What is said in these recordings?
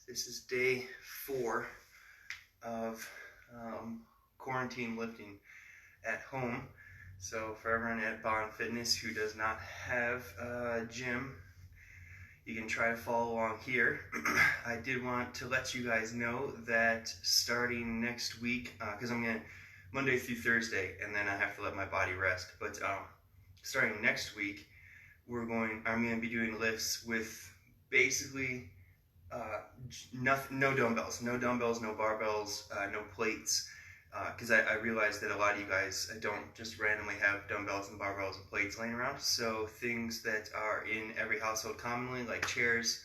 This is day 4 of quarantine lifting at home. So for everyone at Bond Fitness who does not have a gym, you can try to follow along here. I did want to let you guys know that starting next week, because I'm gonna Monday through Thursday, and then I have to let my body rest. But starting next week, I'm gonna be doing lifts with basically no dumbbells, no barbells, no plates, because I realized that a lot of you guys don't just randomly have dumbbells and barbells and plates laying around. So things that are in every household commonly, like chairs,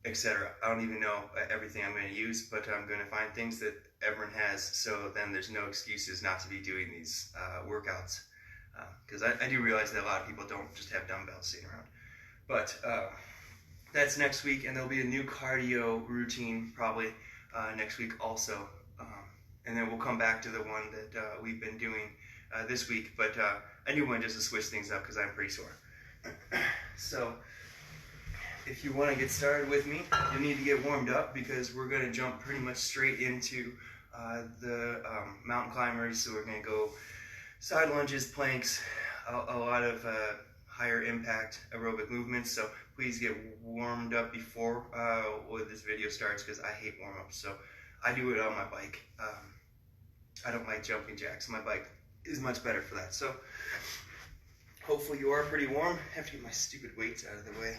etc. I don't even know everything I'm going to use, but I'm going to find things that everyone has, so then there's no excuses not to be doing these workouts, because I do realize that a lot of people don't just have dumbbells sitting around. But that's next week, and there'll be a new cardio routine probably next week also. And then we'll come back to the one that we've been doing this week, but I do want just to switch things up because I'm pretty sore. So if you want to get started with me, you need to get warmed up, because we're going to jump pretty much straight into the mountain climbers. So we're going to go side lunges, planks, a lot of higher impact aerobic movements. So please get warmed up before this video starts, because I hate warm-ups. So I do it on my bike. I don't like jumping jacks. My bike is much better for that. So hopefully you are pretty warm. I have to get my stupid weights out of the way.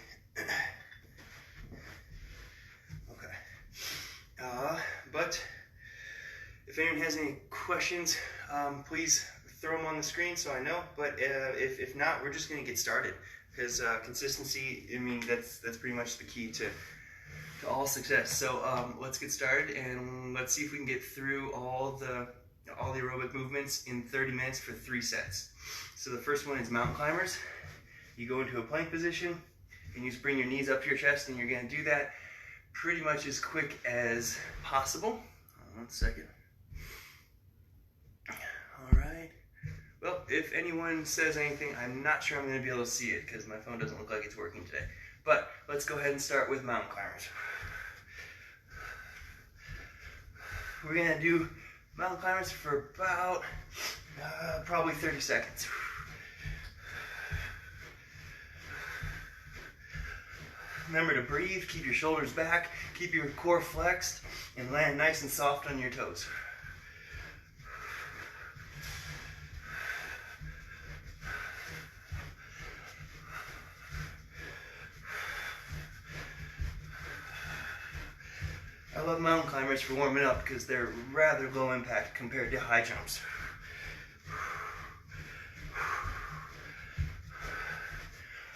Okay. But if anyone has any questions, please throw them on the screen so I know. But if not, we're just going to get started, because consistency, I mean, that's pretty much the key to all success. So let's get started, and let's see if we can get through all the aerobic movements in 30 minutes for 3 sets. So the first one is mountain climbers. You go into a plank position, and you just bring your knees up to your chest, and you're going to do that pretty much as quick as possible. 1 second. All right. Well, if anyone says anything, I'm not sure I'm going to be able to see it, because my phone doesn't look like it's working today. But let's go ahead and start with mountain climbers. We're going to do mountain climbers for about probably 30 seconds. Remember to breathe, keep your shoulders back, keep your core flexed, and land nice and soft on your toes. I love mountain climbers for warming up, because they're rather low impact compared to high jumps.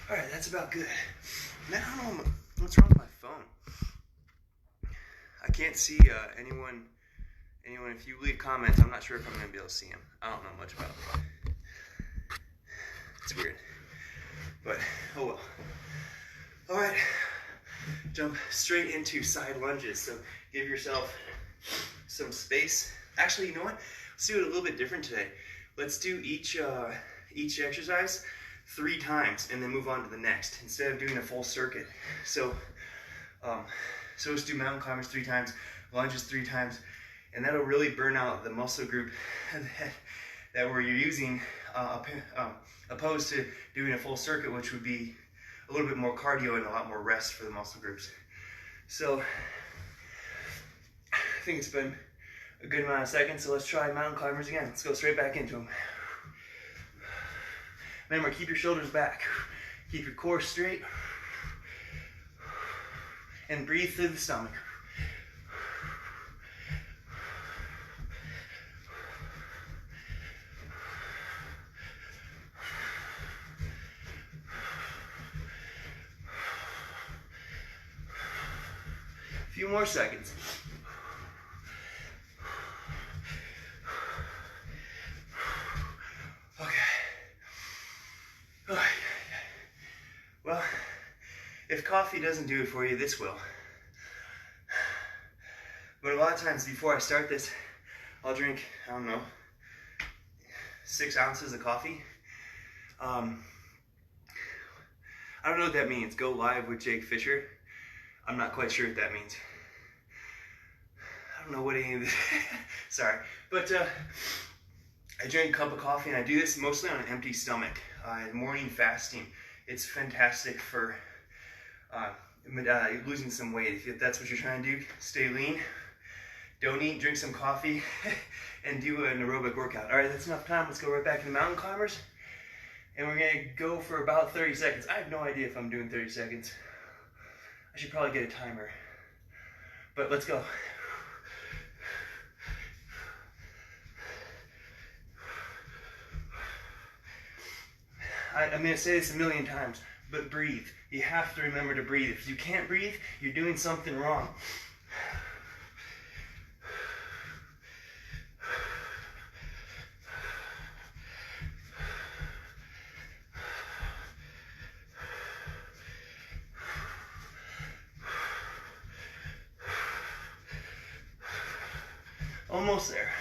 Alright, that's about good. Man, I don't know what's wrong with my phone. I can't see anyone. If you leave comments, I'm not sure if I'm going to be able to see them. I don't know much about them. It's weird. But, oh well. Alright. Jump straight into side lunges. So give yourself some space. Actually, you know what? Let's do it a little bit different today. Let's do each exercise 3 times, and then move on to the next, instead of doing a full circuit. So let's do mountain climbers 3 times, lunges 3 times, and that'll really burn out the muscle group that we're using, opposed to doing a full circuit, which would be a little bit more cardio and a lot more rest for the muscle groups. So I think it's been a good amount of seconds, so let's try mountain climbers again. Let's go straight back into them. Remember, keep your shoulders back, keep your core straight, and breathe through the stomach. A few more seconds. Well, if coffee doesn't do it for you, this will. But a lot of times before I start this, I'll drink, I don't know, 6 ounces of coffee. I don't know what that means. Go live with Jake Fisher. I'm not quite sure what that means. don't know what any of this, sorry, but I drink a cup of coffee, and I do this mostly on an empty stomach, morning fasting. It's fantastic for losing some weight. If that's what you're trying to do, stay lean, don't eat, drink some coffee, and do an aerobic workout. All right, that's enough time. Let's go right back into mountain climbers, and we're gonna go for about 30 seconds. I have no idea if I'm doing 30 seconds. I should probably get a timer, but let's go. I'm gonna say this a million times, but breathe. You have to remember to breathe. If you can't breathe, you're doing something wrong. Almost there.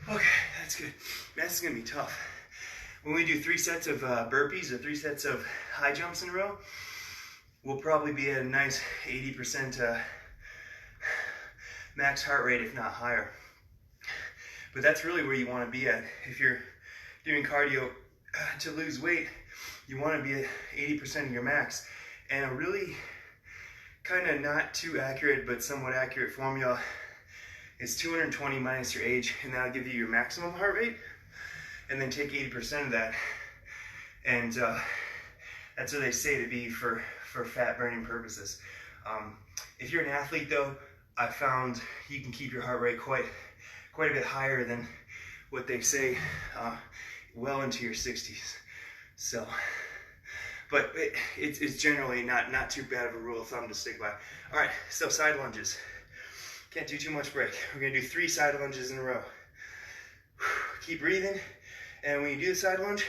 Okay, that's good. That's gonna be tough. When we do 3 sets of burpees or 3 sets of high jumps in a row, we'll probably be at a nice 80% max heart rate, if not higher. But that's really where you want to be at. If you're doing cardio to lose weight, you want to be at 80% of your max. And a really kind of not too accurate but somewhat accurate formula is 220 minus your age, and that'll give you your maximum heart rate, and then take 80% of that, and that's what they say to be for fat burning purposes. If you're an athlete though, I found you can keep your heart rate quite a bit higher than what they say, well into your 60s. So, but it's generally not too bad of a rule of thumb to stick by. All right, so side lunges. Can't do too much break. We're gonna do 3 side lunges in a row. Keep breathing, and when you do the side lunge,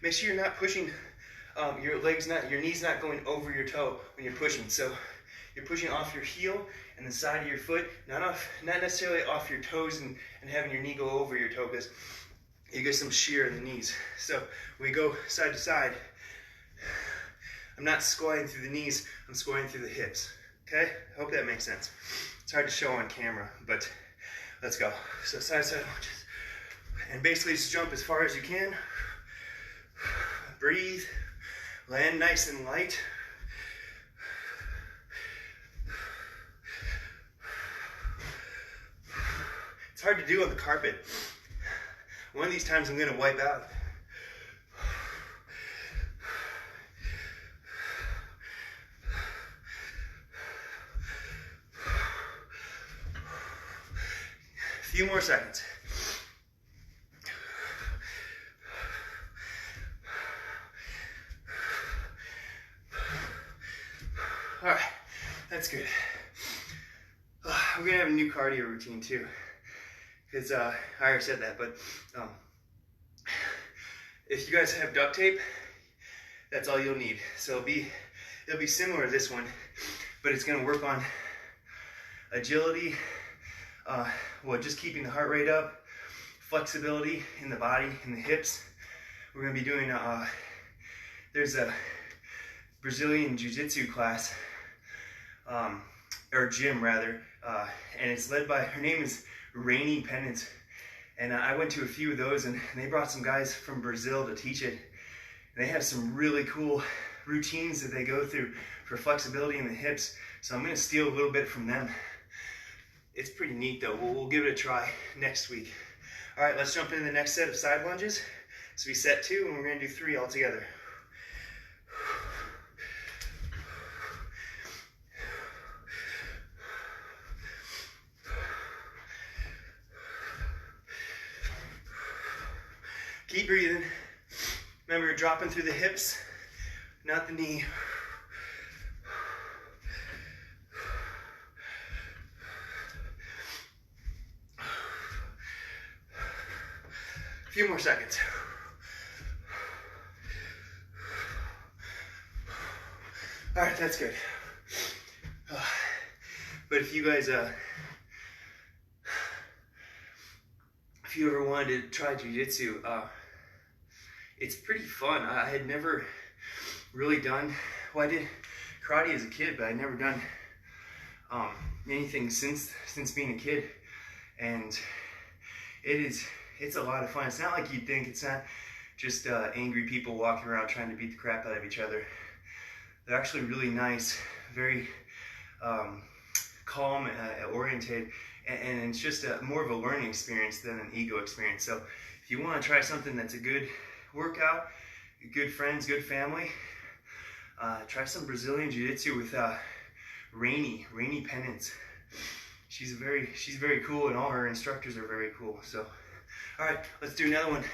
make sure you're not pushing your knees not going over your toe when you're pushing. So you're pushing off your heel and the side of your foot, not necessarily off your toes and having your knee go over your toe, because you get some shear in the knees. So when we go side to side, I'm not squatting through the knees, I'm squatting through the hips. Okay? I hope that makes sense. It's hard to show on camera, but let's go. So side lunges. And basically just jump as far as you can. Breathe. Land nice and light. It's hard to do on the carpet. One of these times I'm gonna wipe out. A few more seconds. All right, that's good. We're gonna have a new cardio routine too, because I already said that, but if you guys have duct tape, that's all you'll need. So it'll be similar to this one, but it's gonna work on agility, just keeping the heart rate up, flexibility in the body, in the hips. We're gonna be doing, there's a Brazilian Jiu-Jitsu class, or gym rather, and it's led by, her name is Rainy Pennant, and I went to a few of those, and they brought some guys from Brazil to teach it. And they have some really cool routines that they go through for flexibility in the hips, so I'm gonna steal a little bit from them. It's pretty neat though. We'll give it a try next week. All right, let's jump into the next set of side lunges. So we set 2, and we're gonna do 3 all together. Keep breathing. Remember, you're dropping through the hips, not the knee. A few more seconds. All right, that's good. But if you guys, if you ever wanted to try jiu-jitsu, it's pretty fun. I had never really done, well, I did karate as a kid, but I'd never done anything since being a kid, and it's a lot of fun. It's not like you'd think. It's not just angry people walking around trying to beat the crap out of each other. They're actually really nice, very calm, oriented, and it's just more of a learning experience than an ego experience. So if you want to try something that's a good workout, good friends, good family, try some Brazilian Jiu-Jitsu with Rainy Penance. She's very cool, and all her instructors are very cool. So, all right, let's do another one.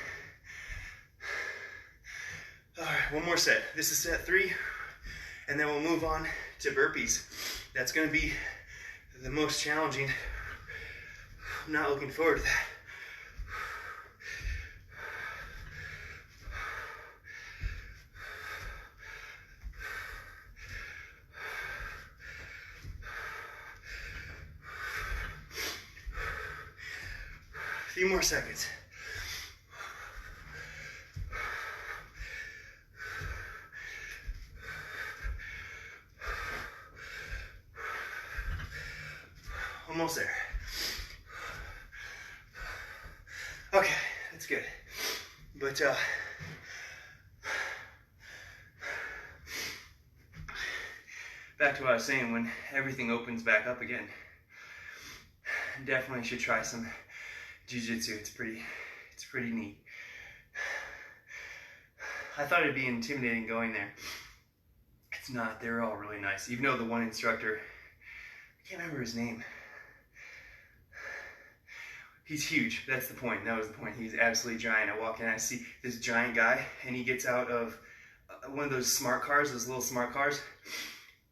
All right, one more set. This is set 3, and then we'll move on to burpees. That's going to be the most challenging. I'm not looking forward to that. A few more seconds. Almost there. Okay, that's good. But back to what I was saying, when everything opens back up again, definitely should try some jiu-jitsu. It's pretty neat. I thought it'd be intimidating going there. It's not. They're all really nice. Even though the one instructor, I can't remember his name. He's huge. That's the point. That was the point. He's absolutely giant. I walk in, I see this giant guy, and he gets out of one of those smart cars, those little smart cars.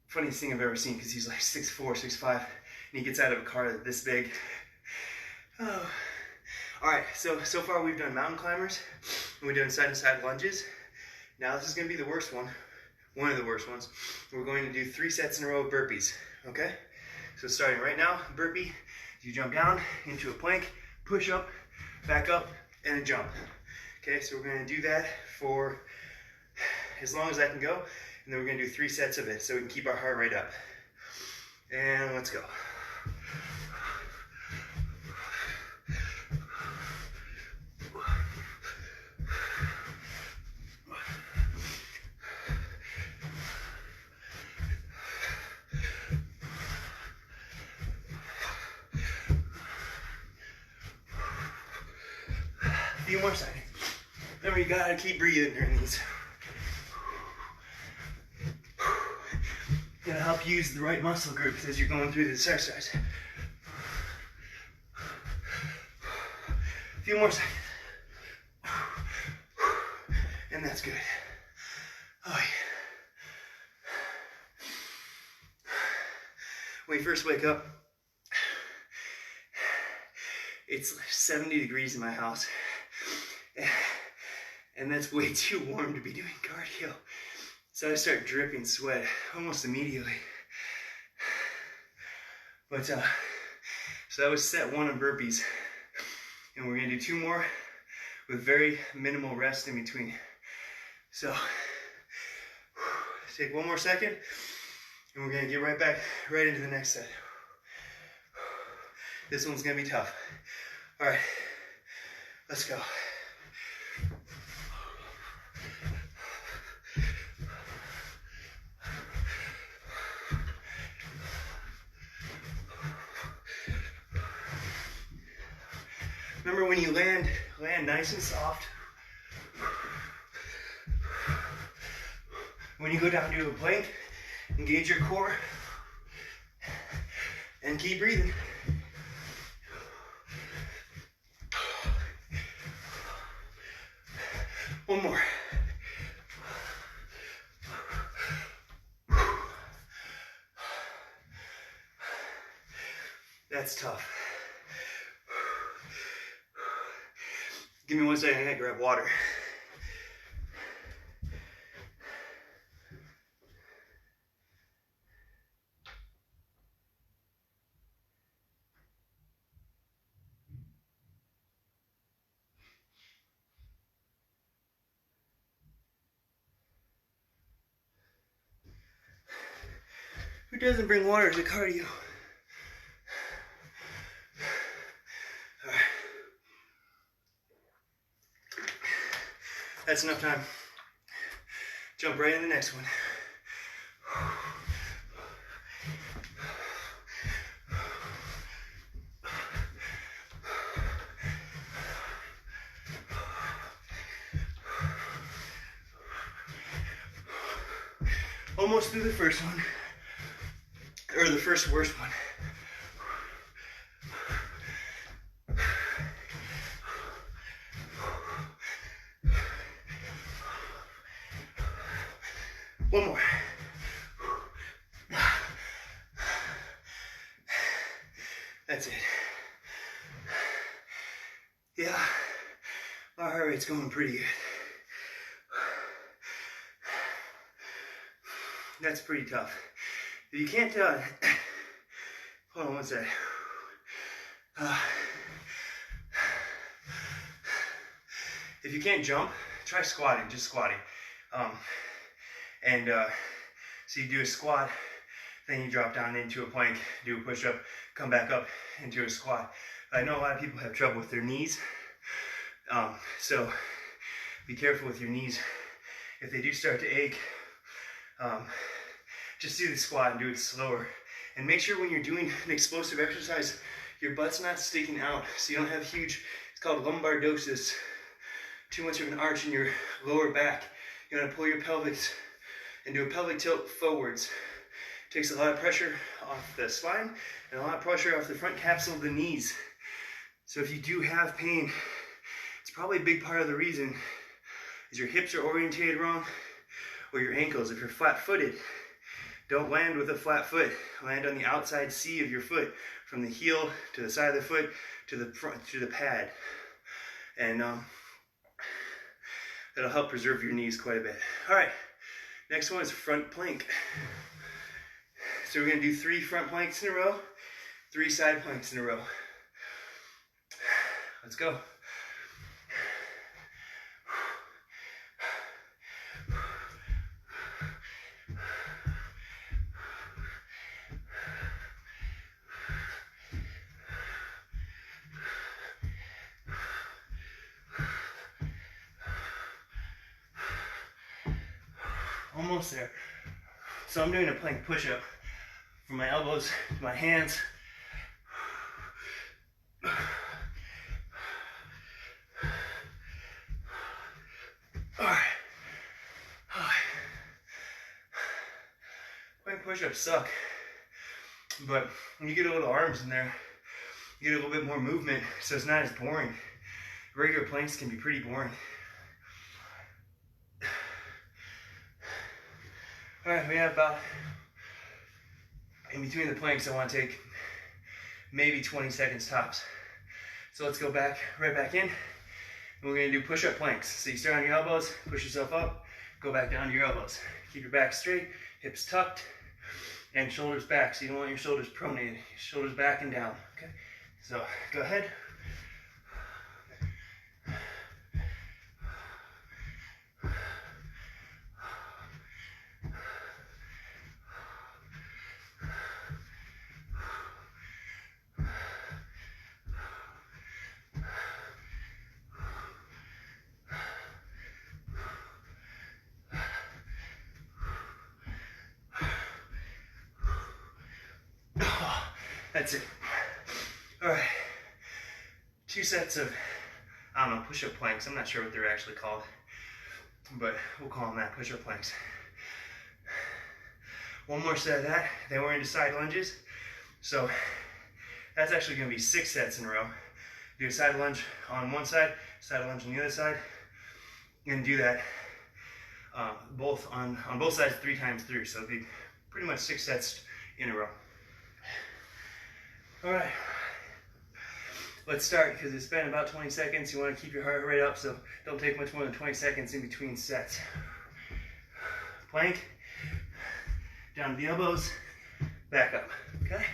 Funniest thing I've ever seen, because he's like 6'4", 6'5", and he gets out of a car this big. Oh. All right, so far we've done mountain climbers, and we've done side-to-side lunges. Now this is going to be the worst one of the worst ones. We're going to do 3 sets in a row of burpees, okay? So starting right now, burpee, you jump down into a plank, push up, back up, and a jump. Okay, so we're going to do that for as long as I can go, and then we're going to do 3 sets of it so we can keep our heart rate up. And let's go. A few more seconds. Remember, you gotta keep breathing during these. Gotta help use the right muscle groups as you're going through this exercise. A few more seconds. And that's good. Oh, yeah. When you first wake up, it's 70 degrees in my house. And that's way too warm to be doing cardio. So I start dripping sweat almost immediately. But so that was set 1 of burpees. And we're gonna do 2 more with very minimal rest in between. So take 1 more second, and we're gonna get right into the next set. This one's gonna be tough. All right, let's go. Remember, when you land nice and soft. When you go down to a plank, engage your core and keep breathing. One more. That's tough. Give me 1 second, I gotta grab water. Who doesn't bring water to cardio? All right. That's enough time. Jump right in the next one. Almost through the first one, or the first worst one. One more. That's it. Yeah, my heart rate's going pretty good. That's pretty tough. If you can't hold on one sec. If you can't jump, try squatting, just squatting. So you do a squat, then you drop down into a plank, do a push-up, come back up into a squat. I know a lot of people have trouble with their knees, so be careful with your knees. If they do start to ache, just do the squat and do it slower. And make sure when you're doing an explosive exercise, your butt's not sticking out, so you don't have huge, it's called lumbardosis, too much of an arch in your lower back. You want to pull your pelvis and do a pelvic tilt forwards. Takes a lot of pressure off the spine and a lot of pressure off the front capsule of the knees. So if you do have pain, it's probably a big part of the reason is your hips are orientated wrong, or your ankles. If you're flat-footed, don't land with a flat foot. Land on the outside C of your foot, from the heel to the side of the foot to the front, to the pad. And that'll help preserve your knees quite a bit. All right, next one is front plank. So we're gonna do 3 front planks in a row, 3 side planks in a row. Let's go. Almost there. So I'm doing a plank push-up from my elbows to my hands. All right. Plank push-ups suck, but when you get a little arms in there, you get a little bit more movement, so it's not as boring. Regular planks can be pretty boring. All right, we have about, in between the planks, I want to take maybe 20 seconds tops. So let's go back, right back in, and we're going to do push-up planks. So you start on your elbows, push yourself up, go back down to your elbows. Keep your back straight, hips tucked, and shoulders back. So you don't want your shoulders pronated, shoulders back and down, okay? So go ahead. That's it. All right. 2 sets of, I don't know, push-up planks. I'm not sure what they're actually called, but we'll call them that, push-up planks. 1 more set of that, then we're into side lunges. So that's actually going to be 6 sets in a row. Do a side lunge on one side, side lunge on the other side, and do that both on both sides 3 times through. So it'll be pretty much 6 sets in a row. All right, let's start, because it's been about 20 seconds. You want to keep your heart rate up, so don't take much more than 20 seconds in between sets. Plank, down to the elbows, back up, okay?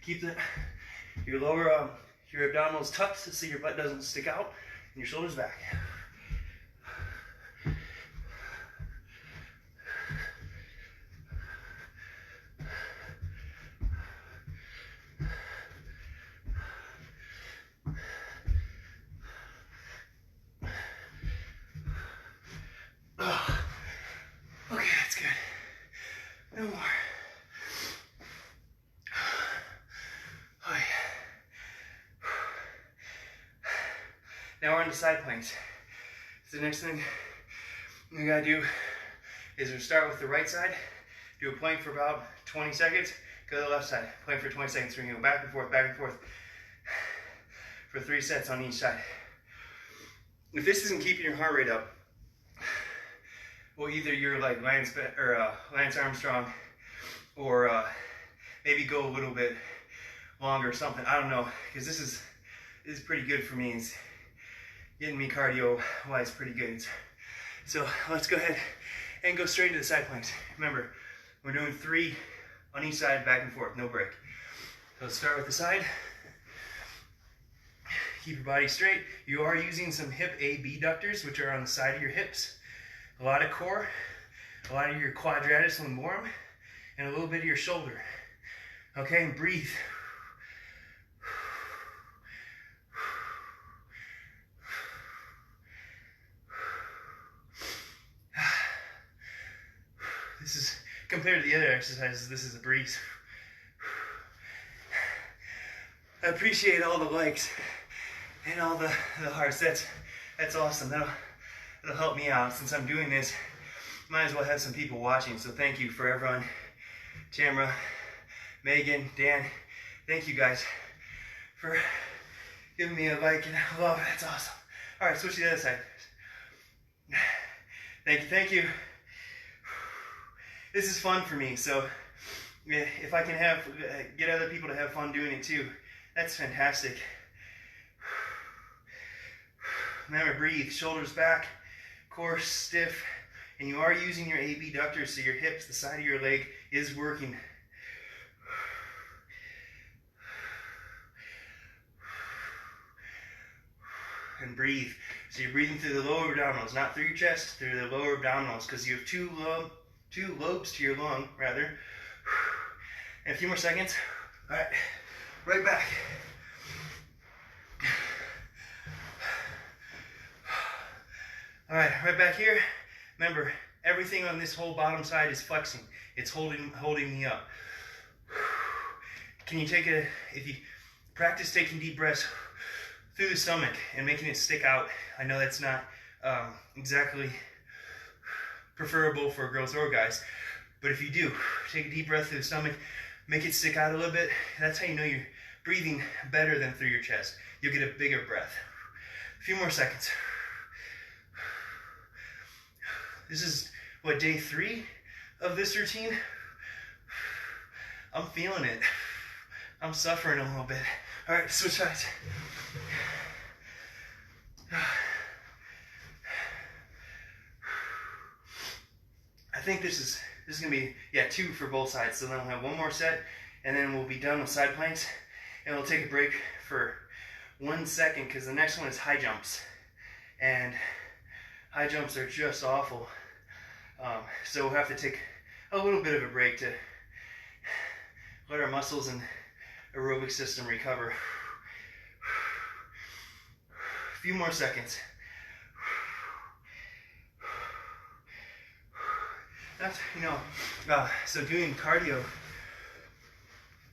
Keep your lower, your abdominals tucked so your butt doesn't stick out, and your shoulders back. to side planks. So the next thing we gotta do is we start with the right side, do a plank for about 20 seconds, go to the left side, plank for 20 seconds. We're gonna go back and forth for 3 sets on each side. If this isn't keeping your heart rate up, well, either you're like Lance Armstrong, or maybe go a little bit longer or something. I don't know, because this is pretty good for me. It's getting me cardio-wise pretty good. So let's go ahead and go straight into the side planks. Remember, we're doing 3 on each side, back and forth, no break. So let's start with the side. Keep your body straight. You are using some hip abductors, which are on the side of your hips. A lot of core, a lot of your quadratus lumborum, and a little bit of your shoulder. Okay, and breathe. This is, compared to the other exercises, this is a breeze. I appreciate all the likes and all the hearts. That's awesome. That'll help me out since I'm doing this. Might as well have some people watching. So thank you for everyone. Tamara, Megan, Dan, thank you guys for giving me a like, and I love it. That's awesome. All right, switch to the other side. Thank you. This is fun for me, so if I can get other people to have fun doing it too, that's fantastic. Remember, breathe, shoulders back, core stiff, and you are using your abductors, so your hips, the side of your leg is working. And breathe. So you're breathing through the lower abdominals, not through your chest, through the lower abdominals, because you have two lobes to your lung, rather. And a few more seconds. All right, right back. All right, right back here. Remember, everything on this whole bottom side is flexing. It's holding me up. Can you if you practice taking deep breaths through the stomach and making it stick out? I know that's not exactly preferable for girls or guys, but if you do, take a deep breath through the stomach, make it stick out a little bit. That's how you know you're breathing better than through your chest. You'll get a bigger breath. A few more seconds. This is, what, day 3 of this routine? I'm feeling it. I'm suffering a little bit. All right, switch sides. I think this is gonna be 2 for both sides. So then we'll have one more set, and then we'll be done with side planks, and we'll take a break for 1 second because the next one is high jumps, and high jumps are just awful. So we'll have to take a little bit of a break to let our muscles and aerobic system recover. A few more seconds. That's, so doing cardio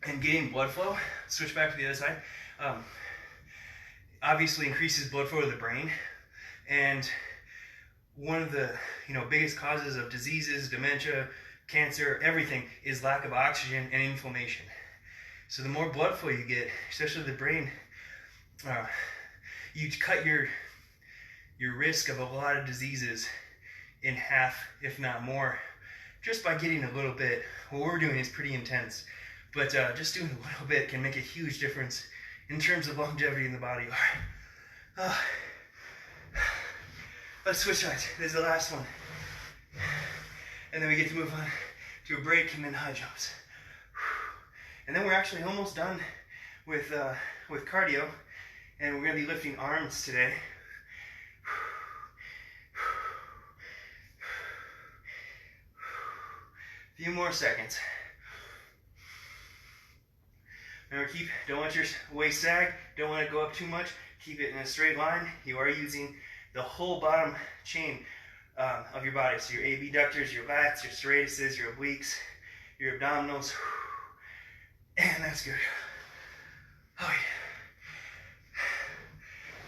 and getting blood flow, switch back to the other side, obviously increases blood flow to the brain, and one of the biggest causes of diseases, dementia, cancer, everything is lack of oxygen and inflammation. So the more blood flow you get, especially the brain, you cut your risk of a lot of diseases in half, if not more, just by getting a little bit. What we're doing is pretty intense, but just doing a little bit can make a huge difference in terms of longevity in the body. All right. Let's switch sides. This is the last one. And then we get to move on to a break and then high jumps. And then we're actually almost done with cardio, and we're going to be lifting arms today. A few more seconds. Remember, don't let your waist sag, don't want to go up too much. Keep it in a straight line. You are using the whole bottom chain of your body. So your abductors, your lats, your serratuses, your obliques, your abdominals. And that's good. Oh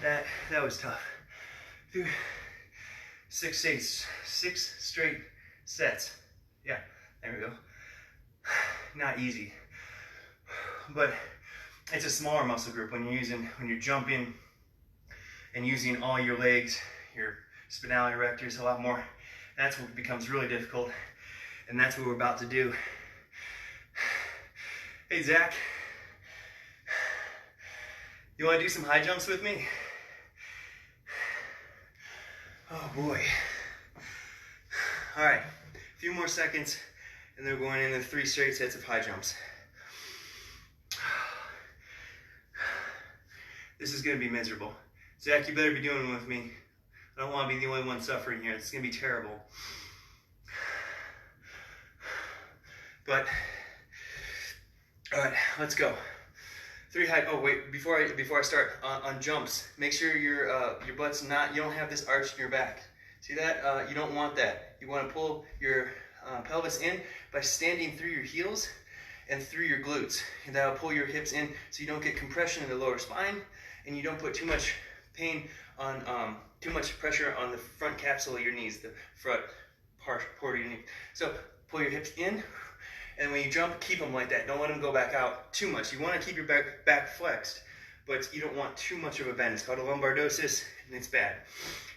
yeah. That was tough. through 6 straight sets. Yeah, there we go. Not easy, but it's a smaller muscle group when you're jumping and using all your legs, your spinalis erectors a lot more. That's what becomes really difficult, and that's what we're about to do. Hey Zach, you want to do some high jumps with me? Oh boy. All right, a few more seconds, and then we're going into 3 straight sets of high jumps. This is going to be miserable. Zach, you better be doing it with me. I don't want to be the only one suffering here. It's going to be terrible. But, all right, let's go. 3 high. Oh wait, before I start on jumps, make sure your butt's not. You don't have this arch in your back. See that? You don't want that. You want to pull your pelvis in by standing through your heels and through your glutes, and that'll pull your hips in so you don't get compression in the lower spine, and you don't put too much pain on too much pressure on the front capsule of your knees, the front part of your knee. So pull your hips in, and when you jump, keep them like that. Don't let them go back out too much. You want to keep your back flexed, but you don't want too much of a bend. It's called a lumbardosis, and it's bad.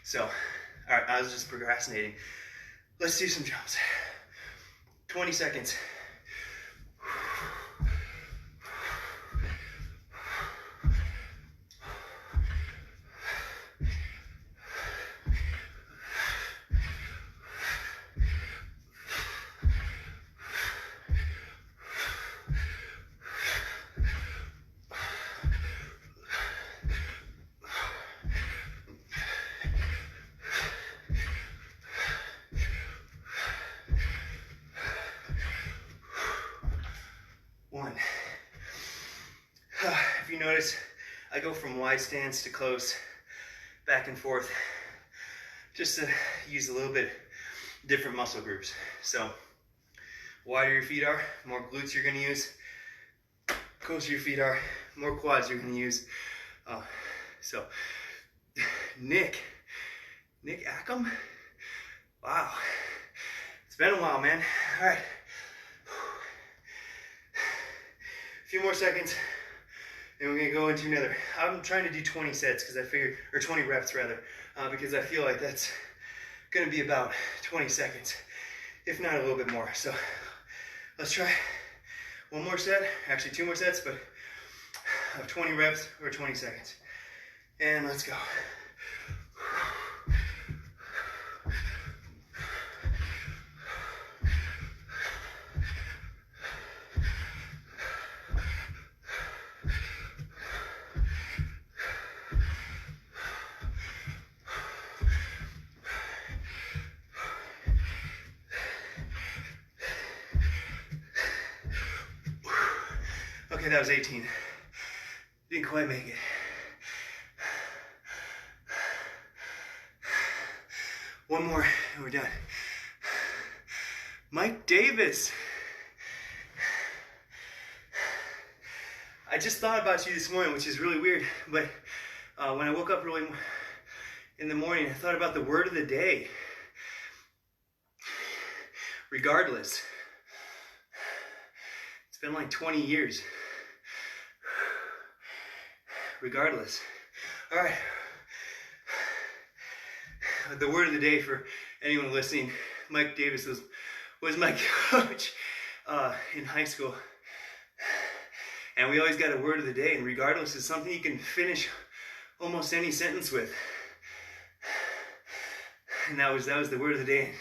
So, all right, I was just procrastinating. Let's do some jumps. 20 seconds. If you notice, I go from wide stance to close, back and forth, just to use a little bit different muscle groups. So, wider your feet are, more glutes you're going to use. Closer your feet are, more quads you're going to use. So, Nick Ackham? Wow. It's been a while, man. All right. A few more seconds. And we're gonna go into another. I'm trying to do 20 sets because I figured, or 20 reps rather, because I feel like that's gonna be about 20 seconds, if not a little bit more. So let's try one more set, actually 2 more sets, but of 20 reps or 20 seconds. And let's go. Okay, that was 18. Didn't quite make it. One more and we're done. Mike Davis. I just thought about you this morning, which is really weird, but when I woke up early in the morning, I thought about the word of the day. Regardless. It's been like 20 years. Regardless. All right. The word of the day for anyone listening, Mike Davis was my coach in high school. And we always got a word of the day, and regardless is something you can finish almost any sentence with. And that was the word of the day.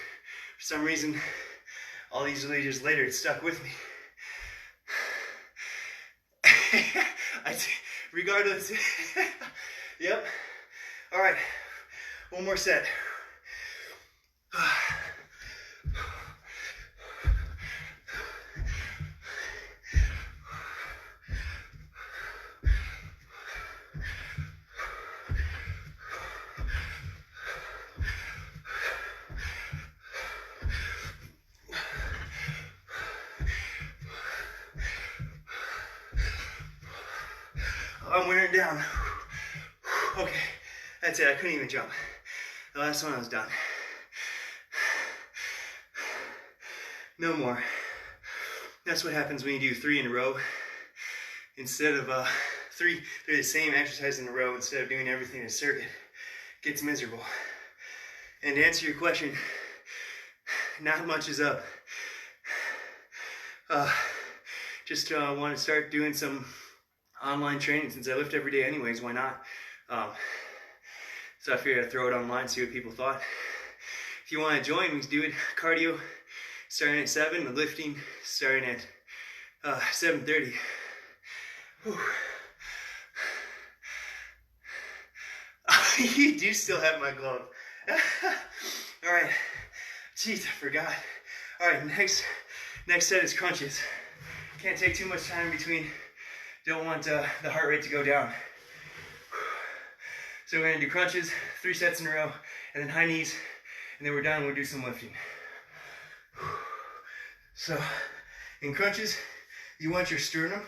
For some reason, all these years later, it stuck with me. Regardless. Yep. All right. One more set. I'm wearing down. Okay, that's it. I couldn't even jump. The last one I was done. No more. That's what happens when you do 3 in a row. Instead of three the same exercise in a row, instead of doing everything in a circuit, it gets miserable. And to answer your question, not much is up. Just want to start doing some online training since I lift every day anyways, why not? So I figured I'd throw it online, see what people thought. If you want to join, we can do it. Cardio starting at 7, and lifting starting at 7:30. You do still have my glove. All right. Jeez, I forgot. All right, next set is crunches. Can't take too much time in between. Don't want the heart rate to go down. So we're gonna do crunches, 3 sets in a row, and then high knees, and then we're done, we'll do some lifting. So in crunches, you want your sternum,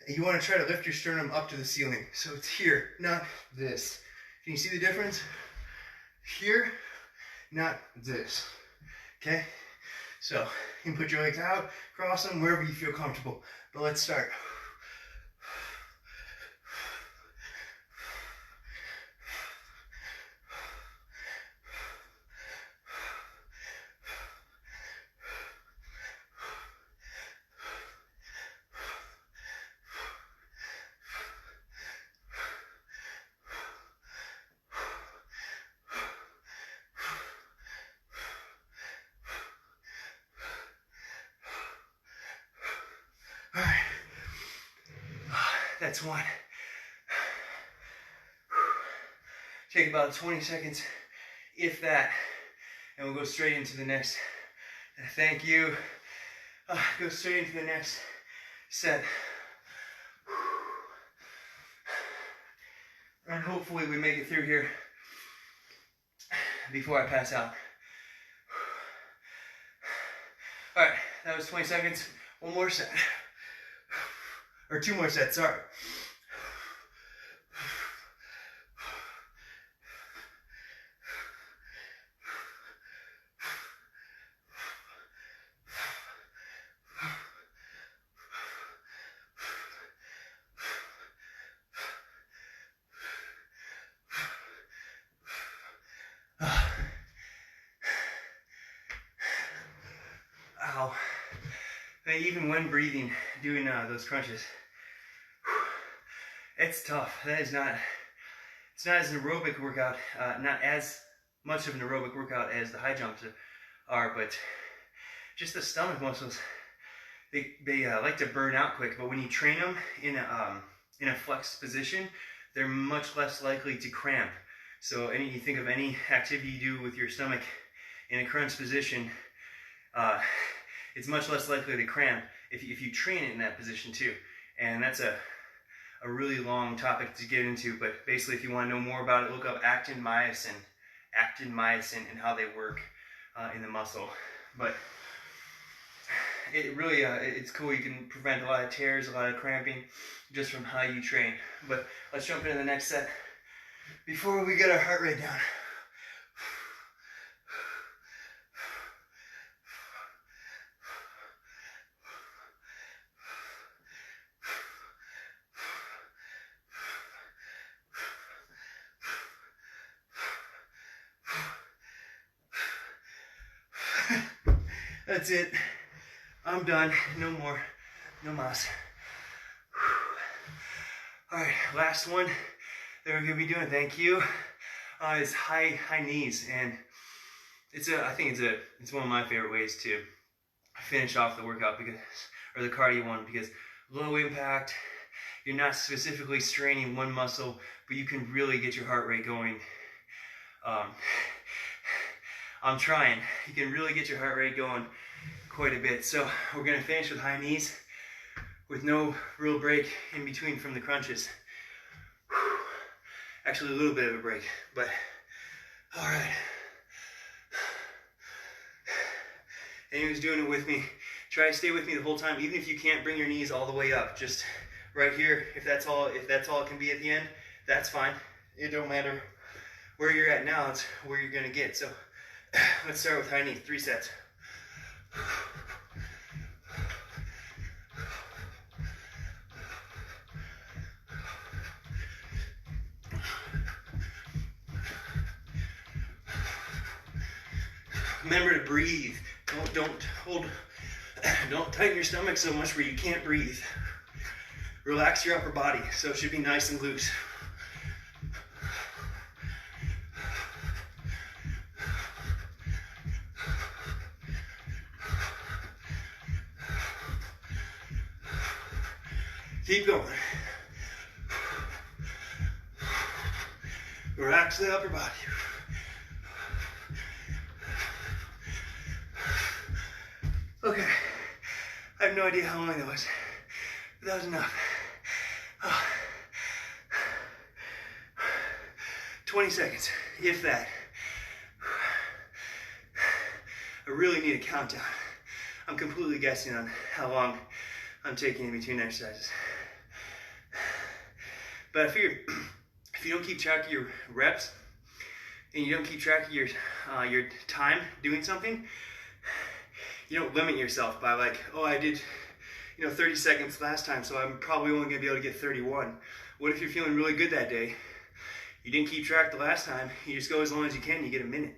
and you want to try to lift your sternum up to the ceiling. So it's here, not this. Can you see the difference? Here, not this. Okay? So you can put your legs out, cross them, wherever you feel comfortable. But let's start. All right, that's one. Take about 20 seconds, if that, and we'll go straight into the next. Thank you. Go straight into the next set. And hopefully we make it through here before I pass out. All right, that was 20 seconds. One more set. Or 2 more sets, sorry. Ow. Even when breathing, doing those crunches, it's tough. That is not, it's not as an aerobic workout, not as much of an aerobic workout as the high jumps are, but just the stomach muscles, they like to burn out quick, but when you train them in a flexed position, they're much less likely to cramp. So you think of any activity you do with your stomach in a crunch position, it's much less likely to cramp if you train it in that position too. And that's a really long topic to get into, but basically if you want to know more about it, look up actin myosin and how they work in the muscle. But it really, it's cool. You can prevent a lot of tears, a lot of cramping just from how you train. But let's jump into the next set before we get our heart rate down. That's it. I'm done. No more. No mas. Alright, last one that we're going to be doing, thank you, is high knees. And I think it's one of my favorite ways to finish off the workout, or the cardio one, because low impact, you're not specifically straining one muscle, but you can really get your heart rate going. I'm trying. You can really get your heart rate going quite a bit. So we're going to finish with high knees with no real break in between from the crunches. Actually, a little bit of a break, but all right. Anyone who's doing it with me, try to stay with me the whole time, even if you can't bring your knees all the way up. Just right here, if that's all it can be at the end, that's fine. It don't matter where you're at now, it's where you're gonna get. So let's start with high knee, 3 sets. Remember to breathe. Don't tighten your stomach so much where you can't breathe. Relax your upper body, so it should be nice and loose. Keep going. Relax the upper body. Okay, I have no idea how long that was, but that was enough. 20 seconds, if that. I really need a countdown. I'm completely guessing on how long I'm taking in between exercises. But I figure if you don't keep track of your reps and you don't keep track of your time doing something, you don't limit yourself by like, oh, I did 30 seconds last time, so I'm probably only gonna be able to get 31. What if you're feeling really good that day? You didn't keep track the last time, you just go as long as you can, you get a minute.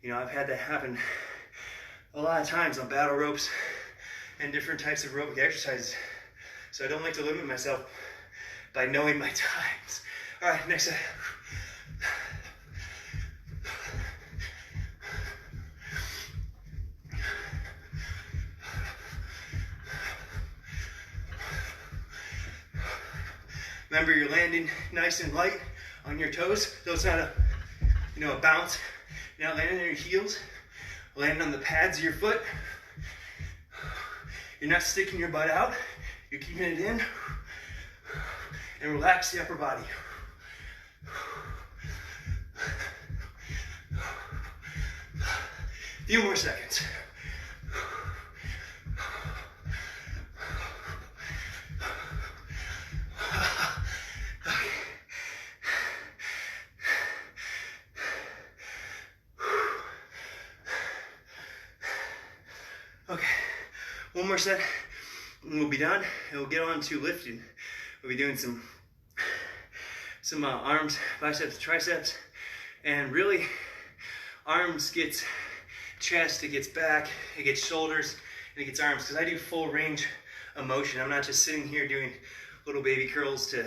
I've had that happen a lot of times on battle ropes and different types of aerobic exercises. So I don't like to limit myself by knowing my times. All right, next set. Remember, you're landing nice and light on your toes, so it's not a bounce. You're not landing on your heels, landing on the pads of your foot. You're not sticking your butt out, you're keeping it in. And relax the upper body. A few more seconds. Okay, one more set and we'll be done, and we'll get on to lifting. We'll be doing some arms, biceps, triceps, and really arms gets chest, it gets back, it gets shoulders, and it gets arms, because I do full range of motion. I'm not just sitting here doing little baby curls to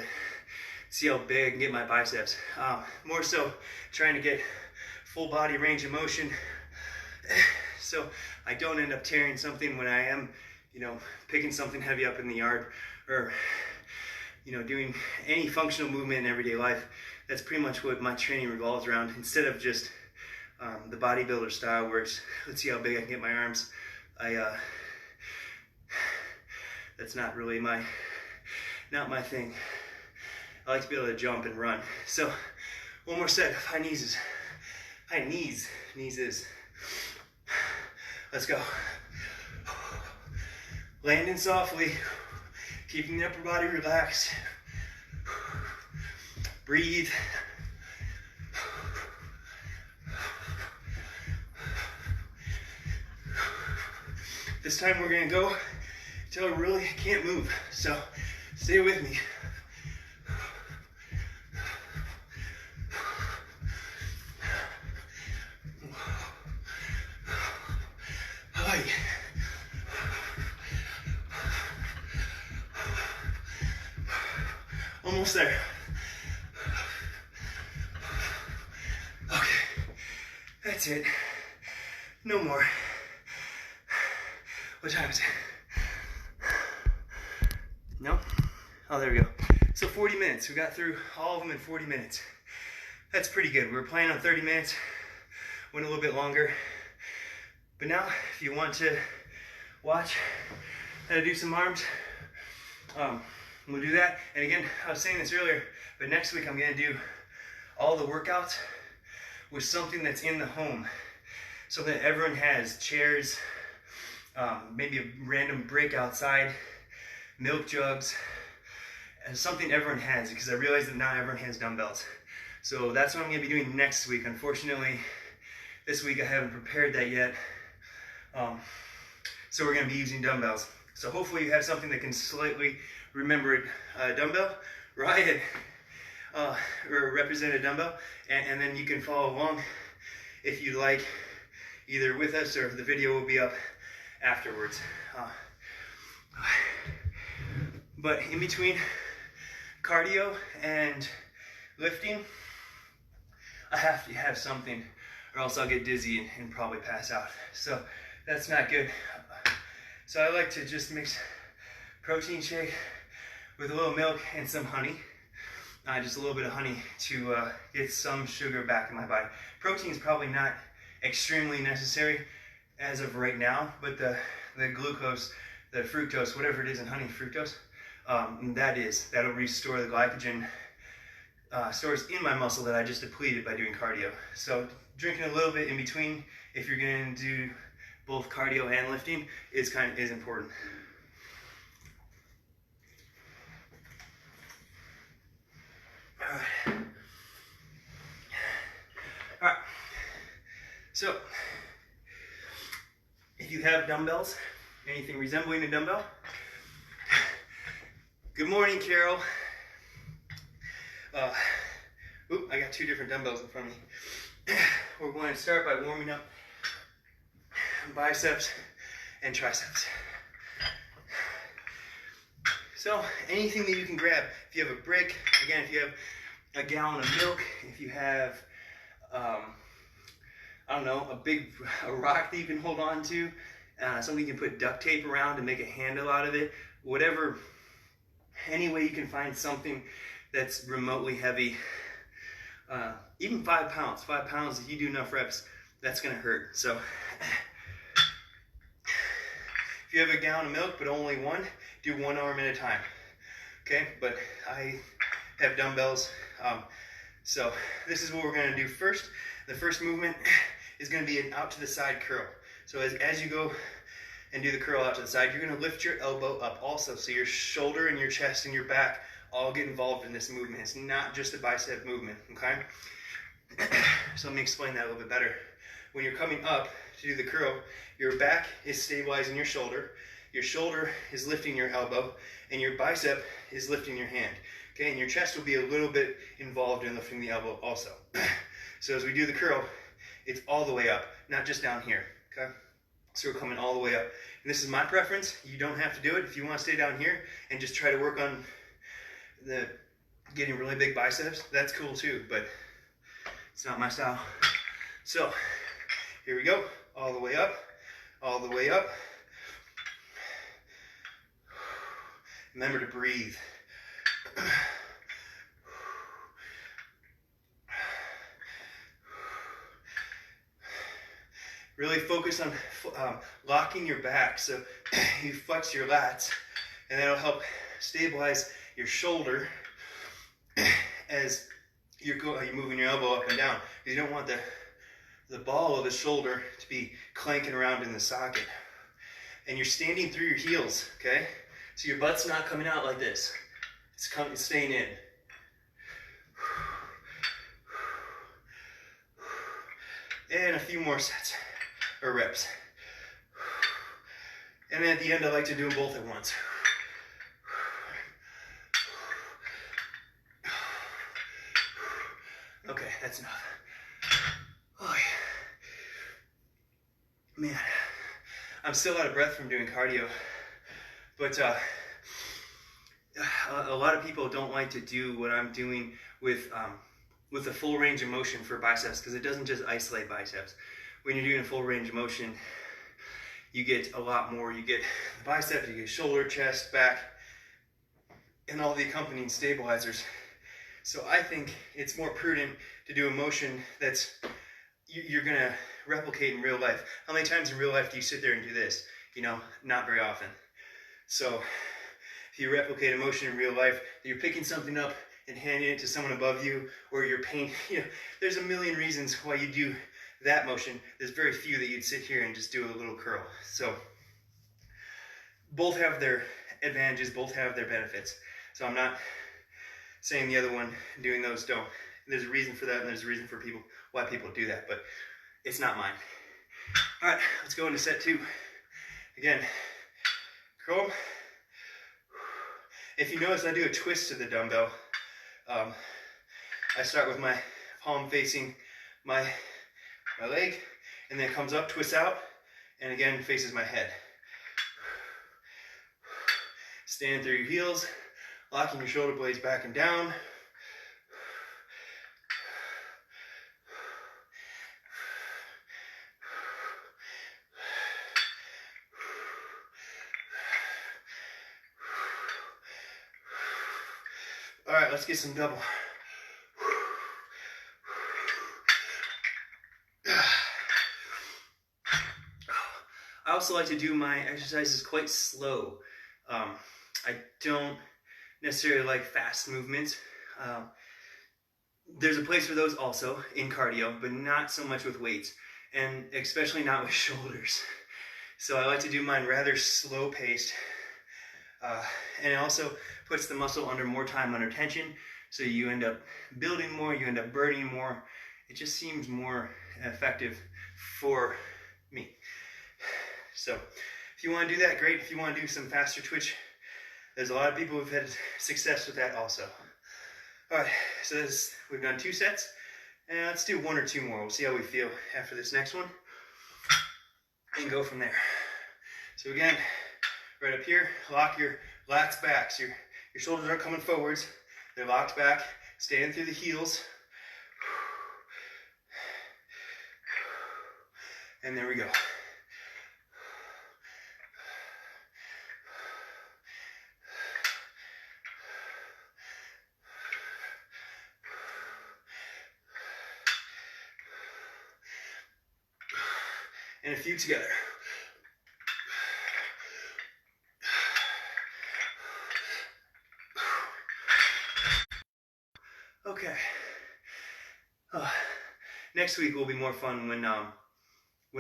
see how big I can get my biceps. More so trying to get full body range of motion so I don't end up tearing something when I am, picking something heavy up in the yard, or doing any functional movement in everyday life. That's pretty much what my training revolves around, instead of just the bodybuilder style where it's, let's see how big I can get my arms. That's not really not my thing. I like to be able to jump and run. So one more set of high knees. Let's go. Landing softly, keeping the upper body relaxed. Breathe. This time we're gonna go until I really can't move. So stay with me. Almost there. Okay, that's it. No more. What time is it? No? Oh, there we go. So 40 minutes. We got through all of them in 40 minutes. That's pretty good. We were planning on 30 minutes. Went a little bit longer. But now, if you want to watch how to do some arms, we'll do that. And again, I was saying this earlier, but next week I'm going to do all the workouts with something that's in the home. Something that everyone has. Chairs, maybe a random break outside, milk jugs, and something everyone has, because I realize that not everyone has dumbbells. So that's what I'm going to be doing next week. Unfortunately, this week I haven't prepared that yet. So we're going to be using dumbbells. So hopefully you have something that can slightly remember it. Dumbbell, right? Or represent a dumbbell, and then you can follow along if you like, either with us or the video will be up afterwards. But in between cardio and lifting, I have to have something, or else I'll get dizzy and probably pass out. So that's not good. So I like to just mix protein shake with a little milk and some honey. Just a little bit of honey to get some sugar back in my body. Protein is probably not extremely necessary as of right now, but the glucose, the fructose, whatever it is in honey, fructose, that'll restore the glycogen stores in my muscle that I just depleted by doing cardio. So drinking a little bit in between, if you're going to do both cardio and lifting, is important. All right. So, if you have dumbbells, anything resembling a dumbbell, good morning, Carol. I got two different dumbbells in front of me. We're going to start by warming up biceps and triceps. So anything that you can grab, if you have a brick, again, if you have a gallon of milk, if you have, I don't know, a rock that you can hold on to, something you can put duct tape around to make a handle out of it, whatever, any way you can find something that's remotely heavy, even 5 pounds. 5 pounds, if you do enough reps, that's gonna hurt. So if you have a gallon of milk but only one, do one arm at a time, okay? But I have dumbbells, so this is what we're gonna do first. The first movement is gonna be an out to the side curl. So as you go and do the curl out to the side, you're gonna lift your elbow up also, so your shoulder and your chest and your back all get involved in this movement. It's not just a bicep movement, okay? So let me explain that a little bit better. When you're coming up to do the curl, your back is stabilizing your shoulder is lifting your elbow, and your bicep is lifting your hand, okay? And your chest will be a little bit involved in lifting the elbow also. So as we do the curl, it's all the way up, not just down here, okay? So we're coming all the way up. And this is my preference. You don't have to do it. If you want to stay down here and just try to work on getting really big biceps, that's cool too, but it's not my style. So here we go, all the way up, all the way up. Remember to breathe. Really focus on locking your back, so you flex your lats, and that'll help stabilize your shoulder as you're moving your elbow up and down. You don't want the ball of the shoulder to be clanking around in the socket. And you're standing through your heels, okay? So your butt's not coming out like this. It's staying in. And a few more sets or reps. And then at the end, I like to do them both at once. Okay, that's enough. Oh, yeah. Man, I'm still out of breath from doing cardio, but a lot of people don't like to do what I'm doing with a full range of motion for biceps, because it doesn't just isolate biceps. When you're doing a full range of motion, you get a lot more. You get the biceps, you get shoulder, chest, back, and all the accompanying stabilizers. So I think it's more prudent to do a motion that's you're gonna replicate in real life. How many times in real life do you sit there and do this? You know, not very often. So if you replicate a motion in real life, you're picking something up and handing it to someone above you, or you're painting, there's a million reasons why you do that motion. There's very few that you'd sit here and just do a little curl. So both have their advantages, both have their benefits. So I'm not saying the other one, doing those don't. And there's a reason for that, and there's a reason for why people do that, but it's not mine. All right, let's go into set 2. Again, curl. If you notice, I do a twist to the dumbbell. I start with my palm facing my leg, and then it comes up, twists out, and again faces my head. Stand through your heels, locking your shoulder blades back and down. All right, let's get some double. I also like to do my exercises quite slow. I don't necessarily like fast movements. There's a place for those also in cardio, but not so much with weights, and especially not with shoulders. So I like to do mine rather slow paced, and it also puts the muscle under more time under tension, so you end up building more, you end up burning more. It just seems more effective for me. So if you want to do that, great. If you want to do some faster twitch, there's a lot of people who've had success with that also. All right, so we've done 2 sets, and let's do 1 or 2 more. We'll see how we feel after this next one, and go from there. So again, right up here, lock your lats back. So your shoulders aren't coming forwards. They're locked back. Stand through the heels. And there we go. And a few together. Okay. Next week will be more fun when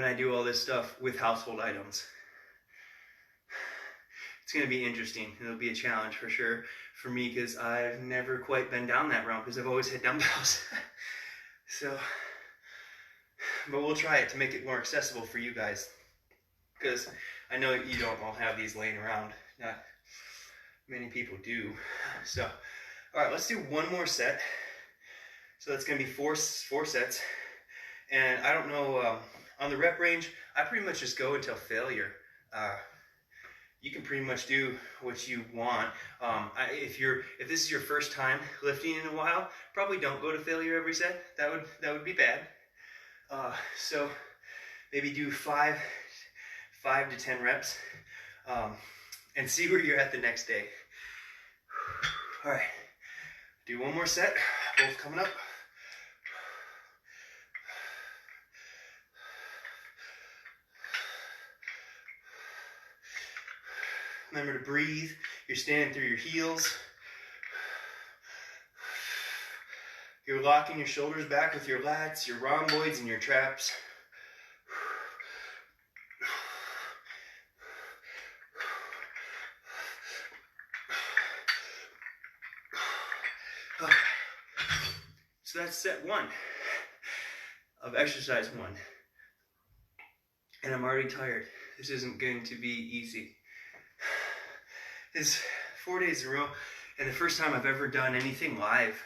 I do all this stuff with household items. It's going to be interesting. It'll be a challenge for sure for me, because I've never quite been down that route, because I've always had dumbbells. So, but we'll try it to make it more accessible for you guys, because I know you don't all have these laying around. Not many people do. So, all right, let's do 1 more set. So that's going to be four sets. And I don't know, on the rep range, I pretty much just go until failure. You can pretty much do what you want. If this is your first time lifting in a while, probably don't go to failure every set. That would be bad. So maybe do 5 to 10 reps, and see where you're at the next day. All right, do 1 more set, both coming up. Remember to breathe. You're standing through your heels. You're locking your shoulders back with your lats, your rhomboids, and your traps. Okay. So that's set 1 of exercise 1. And I'm already tired. This isn't going to be easy. It's 4 days in a row, and the first time I've ever done anything live,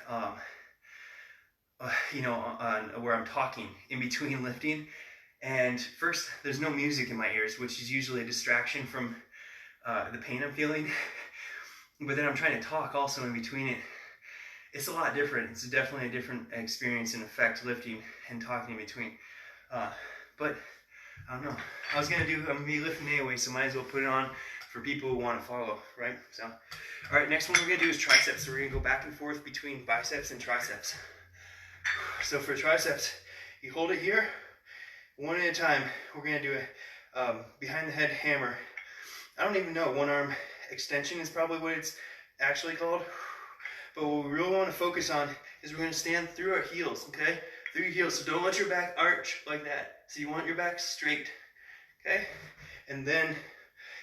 where I'm talking in between lifting. And first, there's no music in my ears, which is usually a distraction from the pain I'm feeling. But then I'm trying to talk also in between it. It's a lot different. It's definitely a different experience and effect lifting and talking in between. But I don't know. I'm gonna be lifting anyway, so might as well put it on for people who want to follow, right? So, all right, next one we're gonna do is triceps. So we're gonna go back and forth between biceps and triceps. So for triceps, you hold it here, 1 at a time. We're gonna do a behind the head hammer. I don't even know, 1 arm extension is probably what it's actually called. But what we really want to focus on is we're gonna stand through our heels, okay? Through your heels, so don't let your back arch like that. So you want your back straight, okay? And then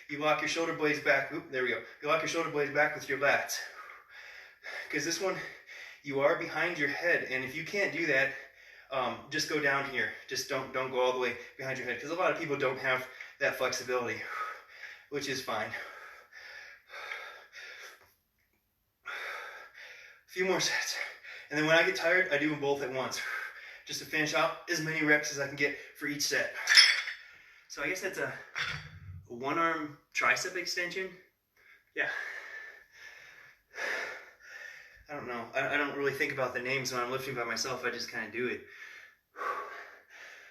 you lock your shoulder blades back. Oop, there we go. You lock your shoulder blades back with your lats. Because this one, you are behind your head, and if you can't do that, just go down here. Just don't go all the way behind your head, because a lot of people don't have that flexibility, which is fine. A few more sets, and then when I get tired, I do them both at once, just to finish out as many reps as I can get for each set. So I guess that's a one-arm tricep extension. Yeah. I don't know. I don't really think about the names when I'm lifting by myself. I just kind of do it.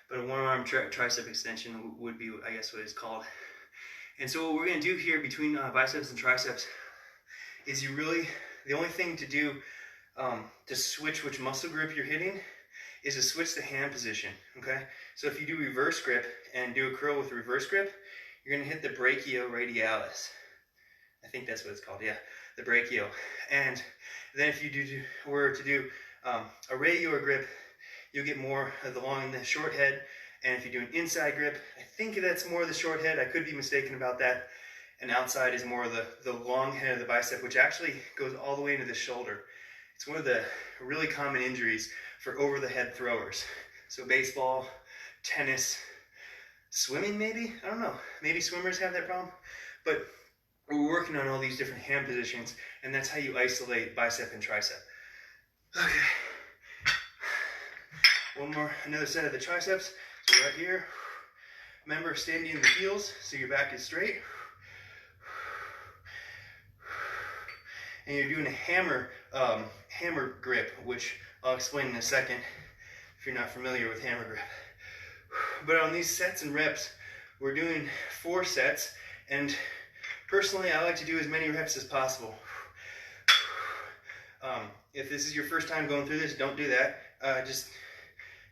But a one-arm tricep extension would be, I guess, what it's called. And so what we're going to do here between biceps and triceps is the only thing to do to switch which muscle group you're hitting is to switch the hand position, okay? So if you do reverse grip and do a curl with reverse grip, you're going to hit the brachioradialis. I think that's what it's called, yeah, the brachio. And then if you were to do a radial grip, you'll get more of the long and the short head. And if you do an inside grip, I think that's more of the short head. I could be mistaken about that. And outside is more of the long head of the bicep, which actually goes all the way into the shoulder. It's one of the really common injuries for over-the-head throwers. So baseball, tennis, swimming maybe? I don't know. Maybe swimmers have that problem. But we're working on all these different hand positions, and that's how you isolate bicep and tricep. Okay. Another set of the triceps. So right here. Remember, standing in the heels so your back is straight. And you're doing a hammer grip, which I'll explain in a second if you're not familiar with hammer grip. But on these sets and reps, we're doing 4 sets, and personally, I like to do as many reps as possible. If this is your first time going through this, don't do that. Just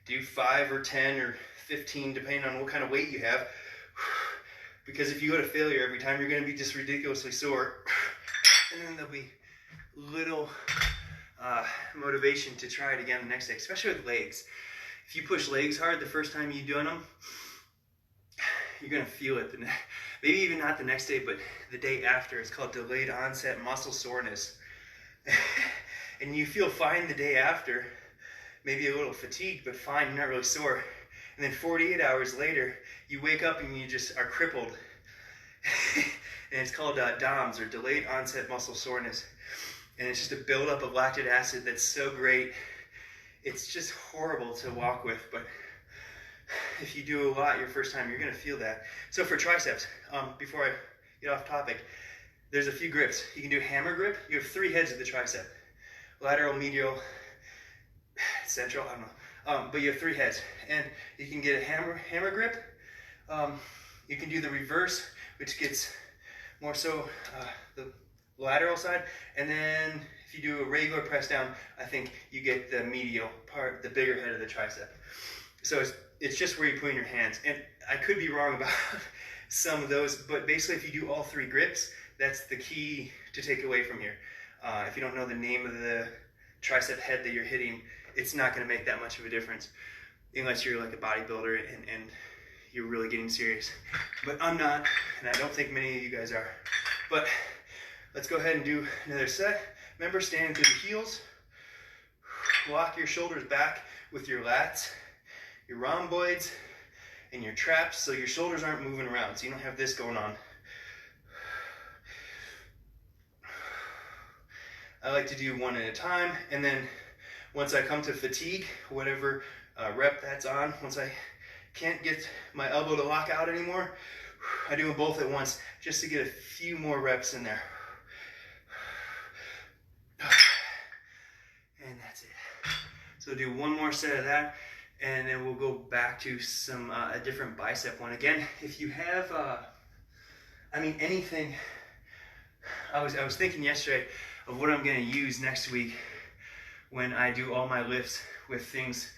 do 5 or 10 or 15, depending on what kind of weight you have. Because if you go to failure every time, you're going to be just ridiculously sore. And then there'll be little motivation to try it again the next day, especially with legs. If you push legs hard the first time you've done them, you're going to feel it. Maybe even not the next day, but the day after. It's called delayed onset muscle soreness. And you feel fine the day after, maybe a little fatigued, but fine, you're not really sore. And then 48 hours later, you wake up and you just are crippled. And it's called DOMS, or delayed onset muscle soreness. And it's just a buildup of lactic acid that's so great. It's just horrible to walk with, but if you do a lot your first time, you're going to feel that. So for triceps, before I get off topic, there's a few grips. You can do a hammer grip. You have 3 heads of the tricep. Lateral, medial, central, I don't know. But you have 3 heads. And you can get a hammer grip. You can do the reverse, which gets more so the lateral side. And then if you do a regular press down, I think you get the medial part, the bigger head of the tricep. So it's just where you put in your hands. And I could be wrong about some of those, but basically if you do all 3 grips, that's the key to take away from here. If you don't know the name of the tricep head that you're hitting, it's not going to make that much of a difference unless you're like a bodybuilder and you're really getting serious. But I'm not, and I don't think many of you guys are. But let's go ahead and do another set. Remember, standing through the heels. Lock your shoulders back with your lats, your rhomboids, and your traps, so your shoulders aren't moving around, so you don't have this going on. I like to do 1 at a time, and then once I come to fatigue, whatever rep that's on, once I can't get my elbow to lock out anymore, I do them both at once just to get a few more reps in there. And that's it. So do 1 more set of that, and then we'll go back to some a different bicep one. Again, if you have, anything. I was thinking yesterday of what I'm going to use next week when I do all my lifts with things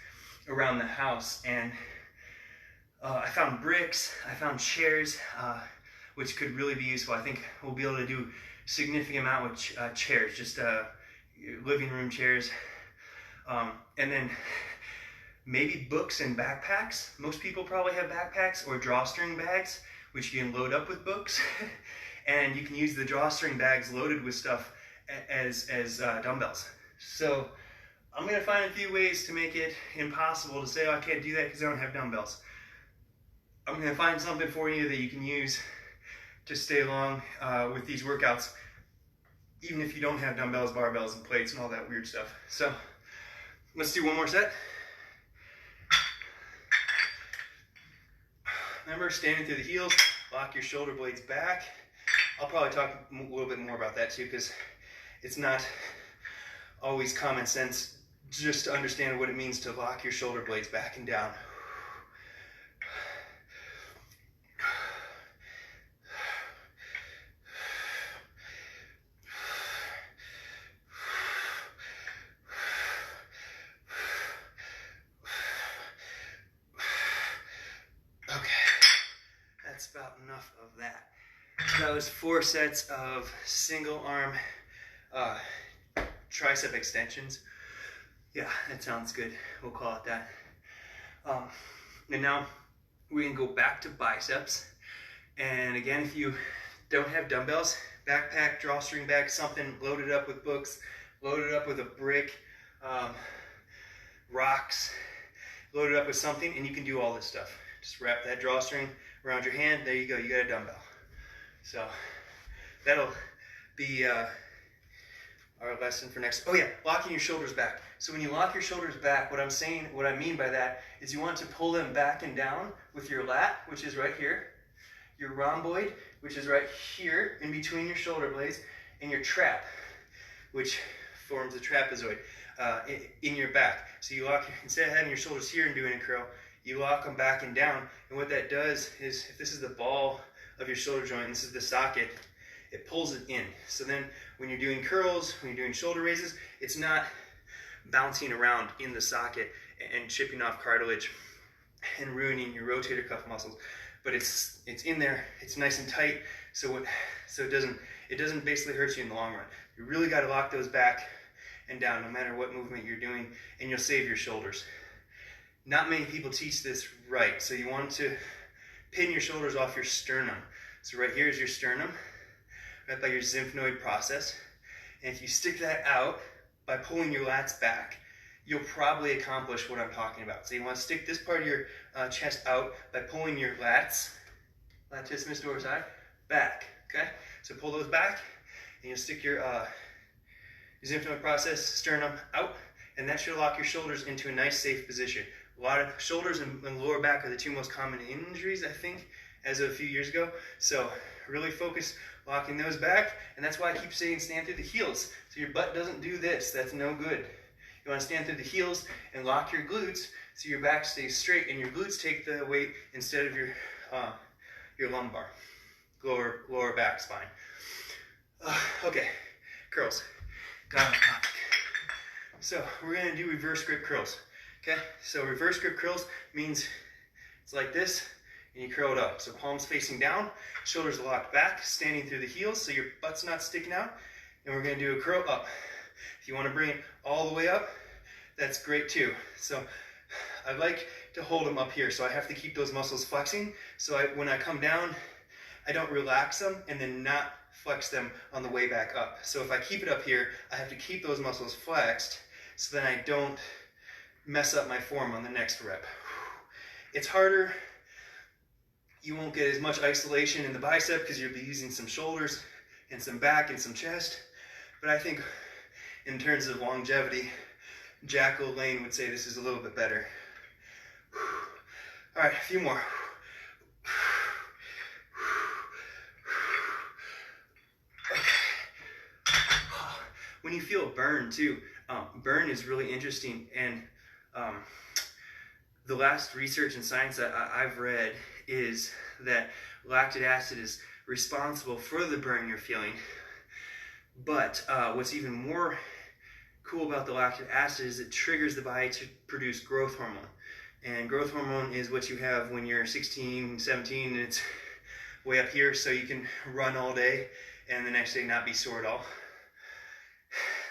around the house. And I found bricks, I found chairs, which could really be useful. I think we'll be able to do a significant amount with chairs, just living room chairs. And then maybe books and backpacks. Most people probably have backpacks or drawstring bags, which you can load up with books. And you can use the drawstring bags loaded with stuff as dumbbells. So I'm going to find a few ways to make it impossible to say, oh, I can't do that because I don't have dumbbells. I'm going to find something for you that you can use to stay along with these workouts, even if you don't have dumbbells, barbells, and plates and all that weird stuff. So let's do one more set. Remember, standing through the heels, lock your shoulder blades back. I'll probably talk a little bit more about that too, because it's not always common sense just to understand what it means to lock your shoulder blades back and down. About enough of that. So that was 4 sets of single arm tricep extensions. Yeah, that sounds good. We'll call it that. And now we can go back to biceps. And again, if you don't have dumbbells, backpack, drawstring bag, something, loaded up with books, loaded up with a brick, rocks, loaded up with something, and you can do all this stuff. Just wrap that drawstring around your hand. There you go. You got a dumbbell. So that'll be our lesson for next. Oh yeah, locking your shoulders back. So when you lock your shoulders back, what I mean by that is you want to pull them back and down with your lat, which is right here, your rhomboid, which is right here in between your shoulder blades, and your trap, which forms the trapezoid in your back. So you lock, instead of having your shoulders here and doing a curl, you lock them back and down, and what that does is, if this is the ball of your shoulder joint, and this is the socket, it pulls it in. So then when you're doing curls, when you're doing shoulder raises, it's not bouncing around in the socket and chipping off cartilage and ruining your rotator cuff muscles, but it's in there, it's nice and tight, so it doesn't basically hurt you in the long run. You really got to lock those back and down no matter what movement you're doing, and you'll save your shoulders. Not many people teach this right, so you want to pin your shoulders off your sternum. So right here is your sternum, right by your zymphonoid process. And if you stick that out by pulling your lats back, you'll probably accomplish what I'm talking about. So you want to stick this part of your chest out by pulling your lats, latissimus dorsi, back, okay? So pull those back, and you'll stick your zymphonoid process, sternum out, and that should lock your shoulders into a nice, safe position. A lot of shoulders and lower back are the 2 most common injuries, I think, as of a few years ago. So really focus locking those back, and that's why I keep saying stand through the heels. So your butt doesn't do this. That's no good. You want to stand through the heels and lock your glutes so your back stays straight, and your glutes take the weight instead of your lumbar, lower back spine. Okay, curls. Got it. So we're going to do reverse grip curls. Okay, so reverse grip curls means it's like this, and you curl it up. So palms facing down, shoulders locked back, standing through the heels so your butt's not sticking out. And we're going to do a curl up. If you want to bring it all the way up, that's great too. So I like to hold them up here, so I have to keep those muscles flexing. So when I come down, I don't relax them and then not flex them on the way back up. So if I keep it up here, I have to keep those muscles flexed so that I don't mess up my form on the next rep. It's harder. You won't get as much isolation in the bicep because you'll be using some shoulders and some back and some chest. But I think in terms of longevity, Jack Lane would say this is a little bit better. All right, a few more. When you feel burn too, burn is really interesting, and the last research and science that I've read is that lactic acid is responsible for the burn you're feeling. But what's even more cool about the lactic acid is it triggers the body to produce growth hormone. And growth hormone is what you have when you're 16, 17, and it's way up here, so you can run all day and the next day not be sore at all.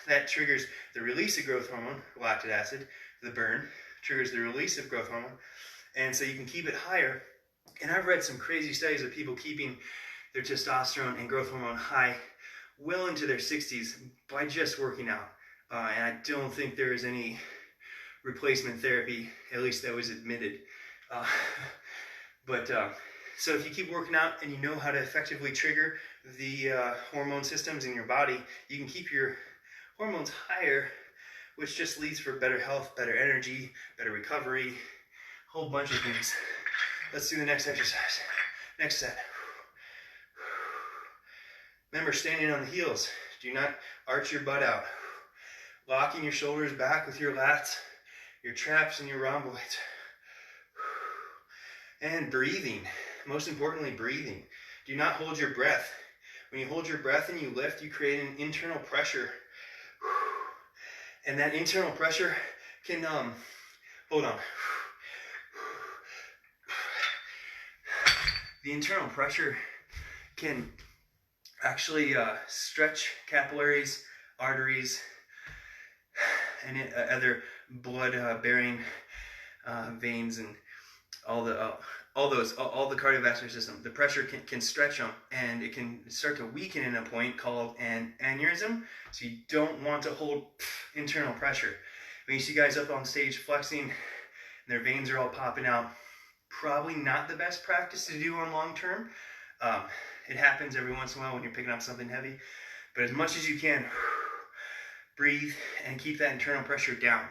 That triggers the release of growth hormone, lactic acid. The burn triggers the release of growth hormone, and so you can keep it higher. And I've read some crazy studies of people keeping their testosterone and growth hormone high well into their 60s by just working out. And I don't think there is any replacement therapy, at least that was admitted. So if you keep working out and you know how to effectively trigger the hormone systems in your body, you can keep your hormones higher, which just leads for better health, better energy, better recovery, a whole bunch of things. Let's do the next exercise. Next set. Remember, standing on the heels. Do not arch your butt out. Locking your shoulders back with your lats, your traps, and your rhomboids. And breathing. Most importantly, breathing. Do not hold your breath. When you hold your breath and you lift, you create an internal pressure. And that internal pressure can, hold on. The internal pressure can actually stretch capillaries, arteries, and other blood-bearing veins, and all the cardiovascular system. The pressure can stretch them, and it can start to weaken in a point called an aneurysm. So you don't want to hold internal pressure. When you see guys up on stage flexing, and their veins are all popping out, probably not the best practice to do on long term. It happens every once in a while when you're picking up something heavy, but as much as you can, breathe and keep that internal pressure down.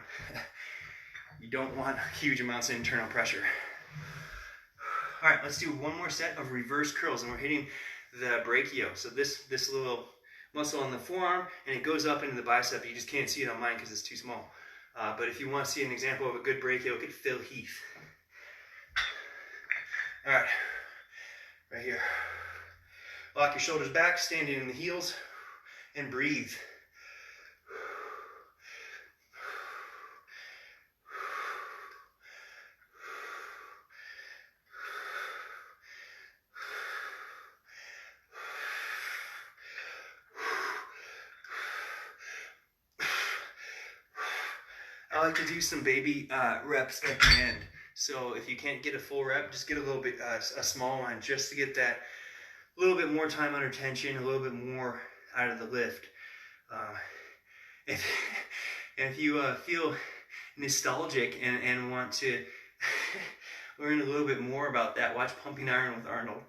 You don't want huge amounts of internal pressure. All right, let's do one more set of reverse curls, and we're hitting the brachio. So this little muscle on the forearm, and it goes up into the bicep. You just can't see it on mine because it's too small. But if you want to see an example of a good brachio, get Phil Heath. All right, right here. Lock your shoulders back, standing in the heels, and breathe. I like to do some baby reps at the end. So if you can't get a full rep, just get a little bit, a small one, just to get that little bit more time under tension, a little bit more out of the lift. If you feel nostalgic and want to learn a little bit more about that, watch Pumping Iron with Arnold.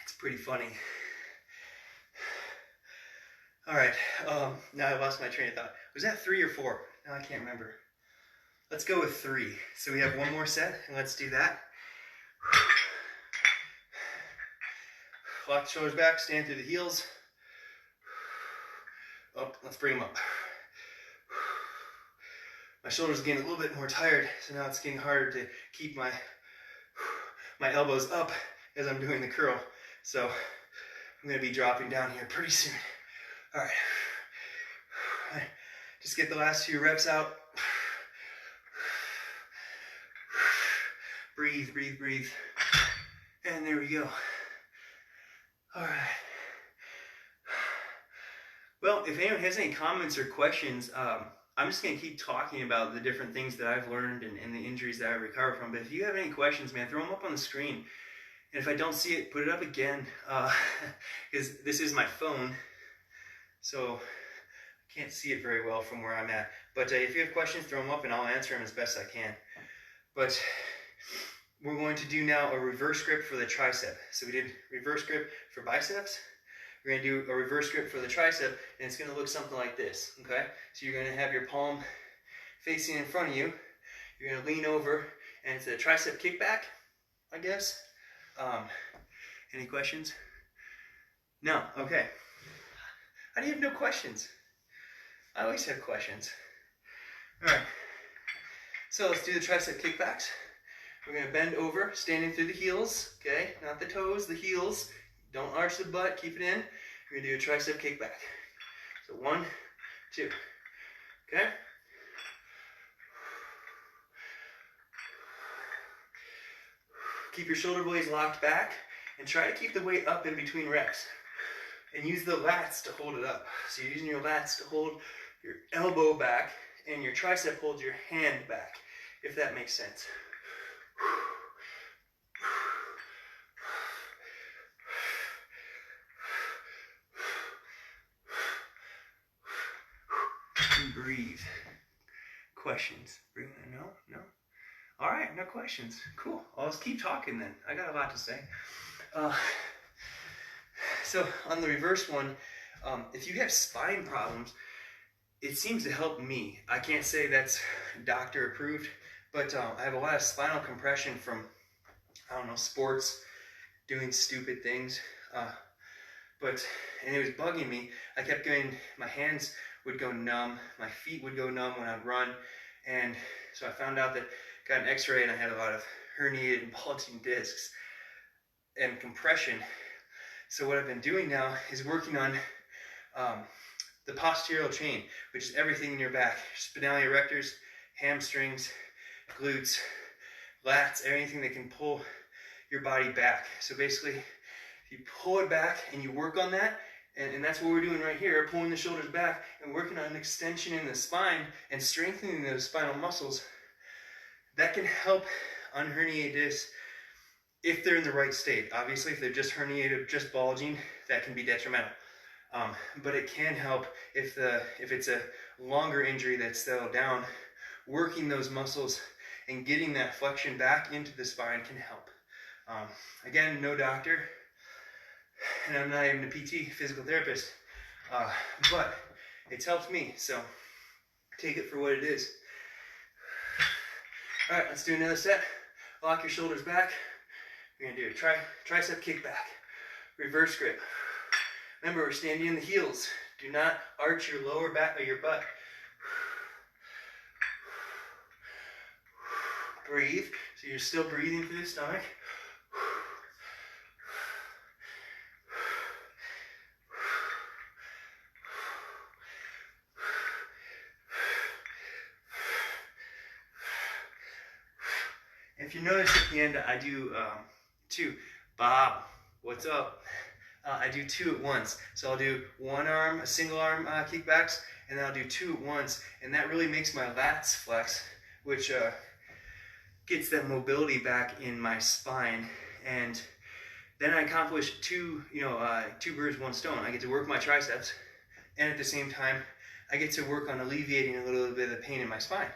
It's pretty funny. All right, now I lost my train of thought. Was that 3 or 4? No, I can't remember. Let's go with 3. So we have one more set, and let's do that. Lock the shoulders back, stand through the heels. Up, let's bring them up. My shoulders are getting a little bit more tired, so now it's getting harder to keep my elbows up as I'm doing the curl. So I'm going to be dropping down here pretty soon. All right. Just get the last few reps out. Breathe, breathe, breathe. And there we go. All right. Well, if anyone has any comments or questions, I'm just going to keep talking about the different things that I've learned and the injuries that I've recovered from. But if you have any questions, man, throw them up on the screen. And if I don't see it, put it up again. Because this is my phone. So I can't see it very well from where I'm at. But if you have questions, throw them up and I'll answer them as best I can. But we're going to do now a reverse grip for the tricep. So we did reverse grip for biceps. We're going to do a reverse grip for the tricep, and it's going to look something like this, okay? So you're going to have your palm facing in front of you. You're going to lean over, and it's a tricep kickback, I guess. Any questions? No? Okay. How do you have no questions? I always have questions. All right. So let's do the tricep kickbacks. We're going to bend over, standing through the heels, okay? Not the toes, the heels. Don't arch the butt, keep it in. We're going to do a tricep kickback. So 1, 2, okay? Keep your shoulder blades locked back and try to keep the weight up in between reps. And use the lats to hold it up. So you're using your lats to hold your elbow back and your tricep holds your hand back, if that makes sense. breathe. Questions? No? No? All right, no questions. Cool. I'll just keep talking then. I got a lot to say. So on the reverse one, if you have spine problems, it seems to help me. I can't say that's doctor approved, but I have a lot of spinal compression from, I don't know, sports, doing stupid things. And it was bugging me. I kept going, my hands would go numb, my feet would go numb when I'd run. And so I found out that, got an x-ray, and I had a lot of herniated and bulging discs and compression. So what I've been doing now is working on the posterior chain, which is everything in your back. Spinalia erectors, hamstrings, glutes, lats, anything that can pull your body back. So basically, if you pull it back and you work on that, and that's what we're doing right here, pulling the shoulders back and working on an extension in the spine and strengthening those spinal muscles, that can help unherniate discs if they're in the right state. Obviously, if they're just herniated, just bulging, that can be detrimental. But it can help if it's a longer injury that's settled down. Working those muscles and getting that flexion back into the spine can help. Again, no doctor, and I'm not even a PT, physical therapist, but it's helped me, so take it for what it is. All right, let's do another set. Lock your shoulders back. We're gonna do a tricep kickback, reverse grip. Remember, we're standing in the heels. Do not arch your lower back or your butt. Breathe, so you're still breathing through the stomach. If you notice at the end, I do two. Bob, what's up? I do two at once. So I'll do one arm, a single arm kickbacks, and then I'll do two at once. And that really makes my lats flex, which gets that mobility back in my spine. And then I accomplish two birds, one stone. I get to work my triceps, and at the same time, I get to work on alleviating a little bit of the pain in my spine.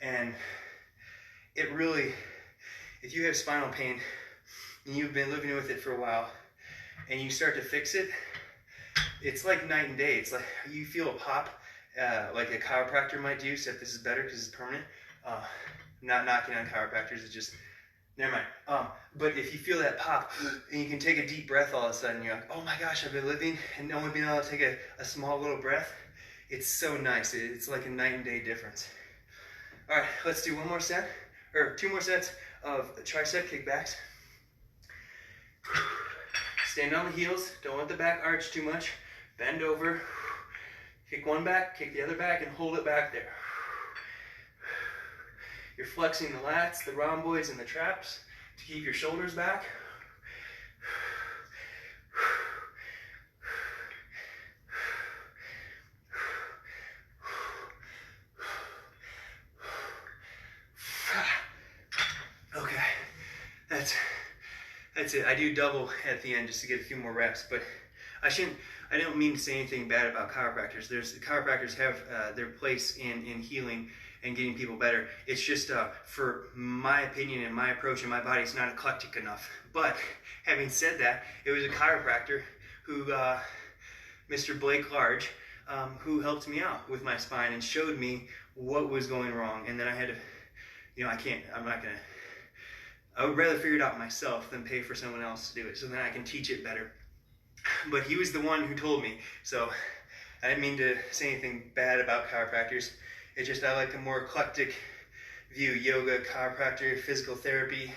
And it really, if you have spinal pain and you've been living with it for a while and you start to fix it, it's like night and day. It's like you feel a pop, like a chiropractor might do, except this is better because it's permanent. Not knocking on chiropractors, it's just, never mind. But if you feel that pop and you can take a deep breath all of a sudden, you're like, oh my gosh, I've been living and only being able to take a small little breath. It's so nice. It's like a night and day difference. All right, let's do one more set. Or two more sets of tricep kickbacks. Stand on the heels, don't let the back arch too much. Bend over, kick one back, kick the other back, and hold it back there. You're flexing the lats, the rhomboids, and the traps to keep your shoulders back. That's it. I do double at the end just to get a few more reps, but I don't mean to say anything bad about chiropractors. Chiropractors have their place in healing and getting people better. It's just, for my opinion and my approach and my body, it's not eclectic enough. But having said that, it was a chiropractor who, Mr. Blake Large, who helped me out with my spine and showed me what was going wrong. And then I had to, I would rather figure it out myself than pay for someone else to do it, so then I can teach it better. But he was the one who told me, so I didn't mean to say anything bad about chiropractors. It's just I like a more eclectic view. Yoga, chiropractor, physical therapy,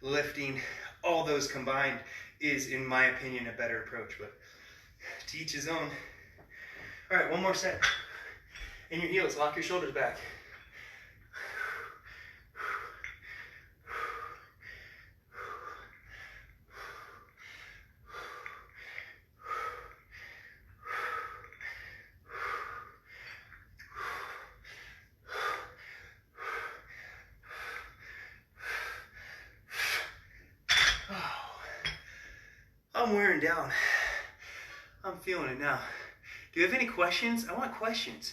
lifting, all those combined is, in my opinion, a better approach. But to each his own. All right, one more set. In your heels, lock your shoulders back. I'm wearing down. I'm feeling it now. Do you have any questions? I want questions.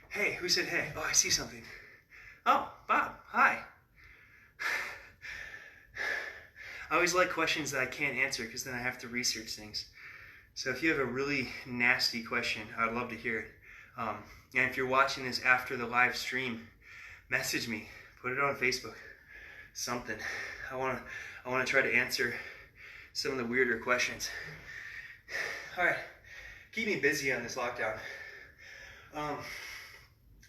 Hey, who said hey? Oh, I see something. Oh, Bob, hi. I always like questions that I can't answer because then I have to research things. So if you have a really nasty question, I'd love to hear it. And if you're watching this after the live stream, message me. Put it on Facebook. Something. I want to try to answer some of the weirder questions. All right. Keep me busy on this lockdown.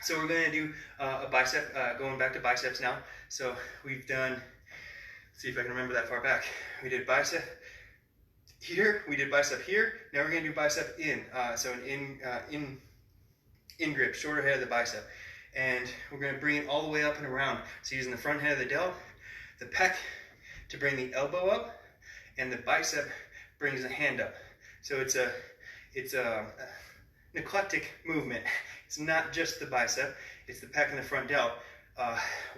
So we're going to do a bicep, going back to biceps now. So we've done, let's see if I can remember that far back. We did bicep here, we did bicep here. Now we're going to do bicep in. So an in grip, shorter head of the bicep. And we're going to bring it all the way up and around. So using the front head of the delt, the pec to bring the elbow up, and the bicep brings the hand up. So it's an eclectic movement. It's not just the bicep, it's the pec and the front delt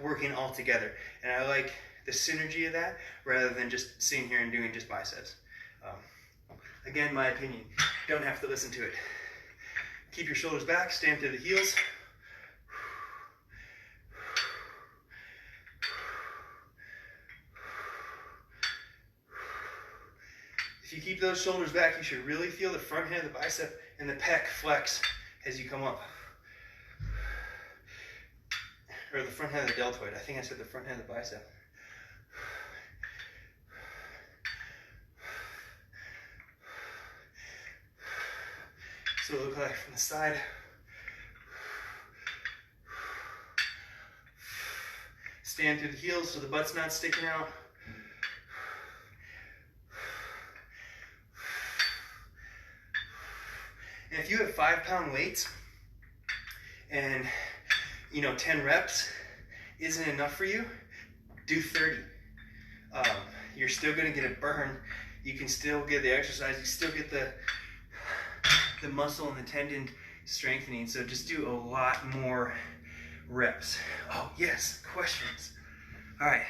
working all together. And I like the synergy of that rather than just sitting here and doing just biceps. Again, my opinion, you don't have to listen to it. Keep your shoulders back, stand through the heels. If you keep those shoulders back, you should really feel the front head of the bicep and the pec flex as you come up. Or the front head of the deltoid. I think I said the front head of the bicep. So it'll look like from the side. Stand through the heels so the butt's not sticking out. And if you have 5-pound weights and 10 reps isn't enough for you, do 30. You're still going to get a burn. You can still get the exercise. You still get the muscle and the tendon strengthening. So just do a lot more reps. Oh, yes, questions. All right.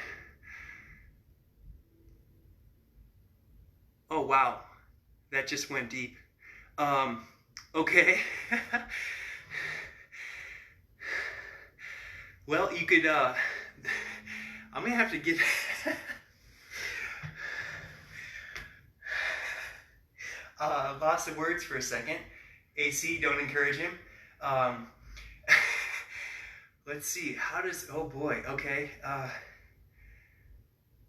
Oh, wow. That just went deep. Okay. Well, you could, I'm going to have to get, lost the words for a second. AC, don't encourage him. Let's see, oh boy, okay.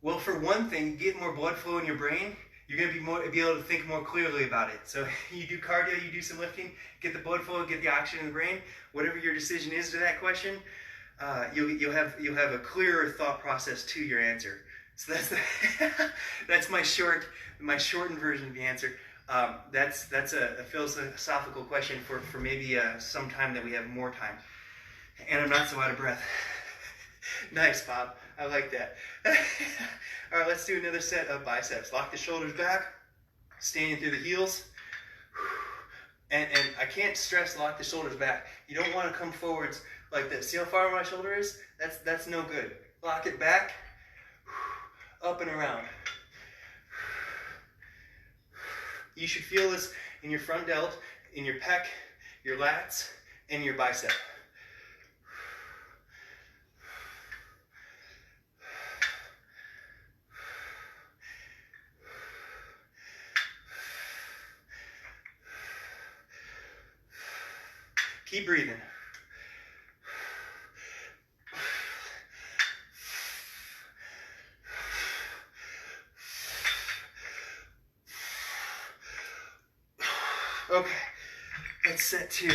Well, for one thing, you get more blood flow in your brain, you're going to be able to think more clearly about it. So you do cardio, you do some lifting, get the blood flow, get the oxygen in the brain. Whatever your decision is to that question, you'll have a clearer thought process to your answer. So that's my shortened version of the answer. That's a philosophical question for maybe some time that we have more time. And I'm not so out of breath. Nice, Bob. I like that. All right, let's do another set of biceps. Lock the shoulders back, standing through the heels. And I can't stress lock the shoulders back. You don't want to come forwards like this. See how far my shoulder is? That's no good. Lock it back, up and around. You should feel this in your front delt, in your pec, your lats, and your bicep. Keep breathing. Okay, let's set 2.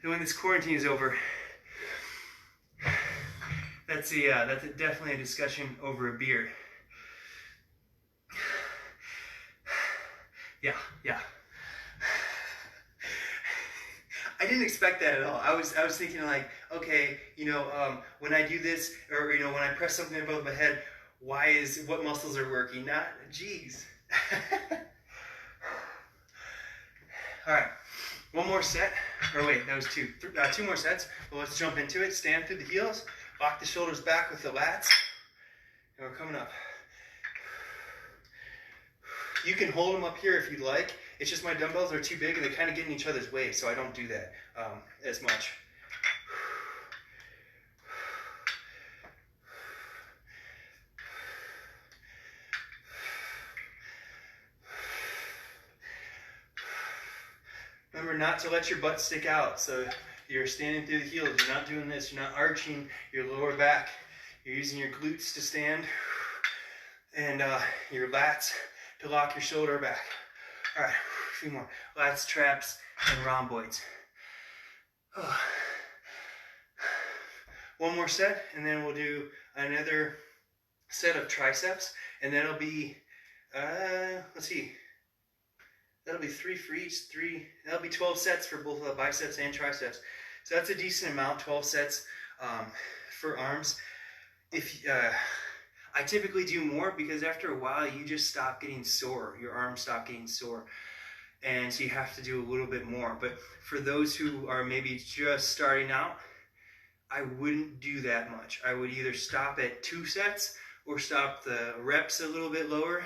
And when this quarantine is over, that's definitely a discussion over a beer. Yeah. I didn't expect that at all. I was thinking like, okay, when I do this, or when I press something above my head, what muscles are working? Not, geez. All right, one more set. Or wait, that was 2. 2 more sets. Well, let's jump into it. Stand through the heels. Lock the shoulders back with the lats. And we're coming up. You can hold them up here if you'd like, It's just my dumbbells are too big and they kind of get in each other's way, so I don't do that as much. Remember not to let your butt stick out. So you're standing through the heels. You're not doing this. You're not arching your lower back. You're using your glutes to stand and your lats to lock your shoulder back. All right, a few more. Lats, traps, and rhomboids. One more set, and then we'll do another set of triceps, and that'll be, let's see, that'll be 3 for each, that'll be 12 sets for both biceps and triceps. So that's a decent amount, 12 sets for arms. I typically do more because after a while you just stop getting sore, your arms stop getting sore, and so you have to do a little bit more. But for those who are maybe just starting out, I wouldn't do that much. I would either stop at 2 sets or stop the reps a little bit lower.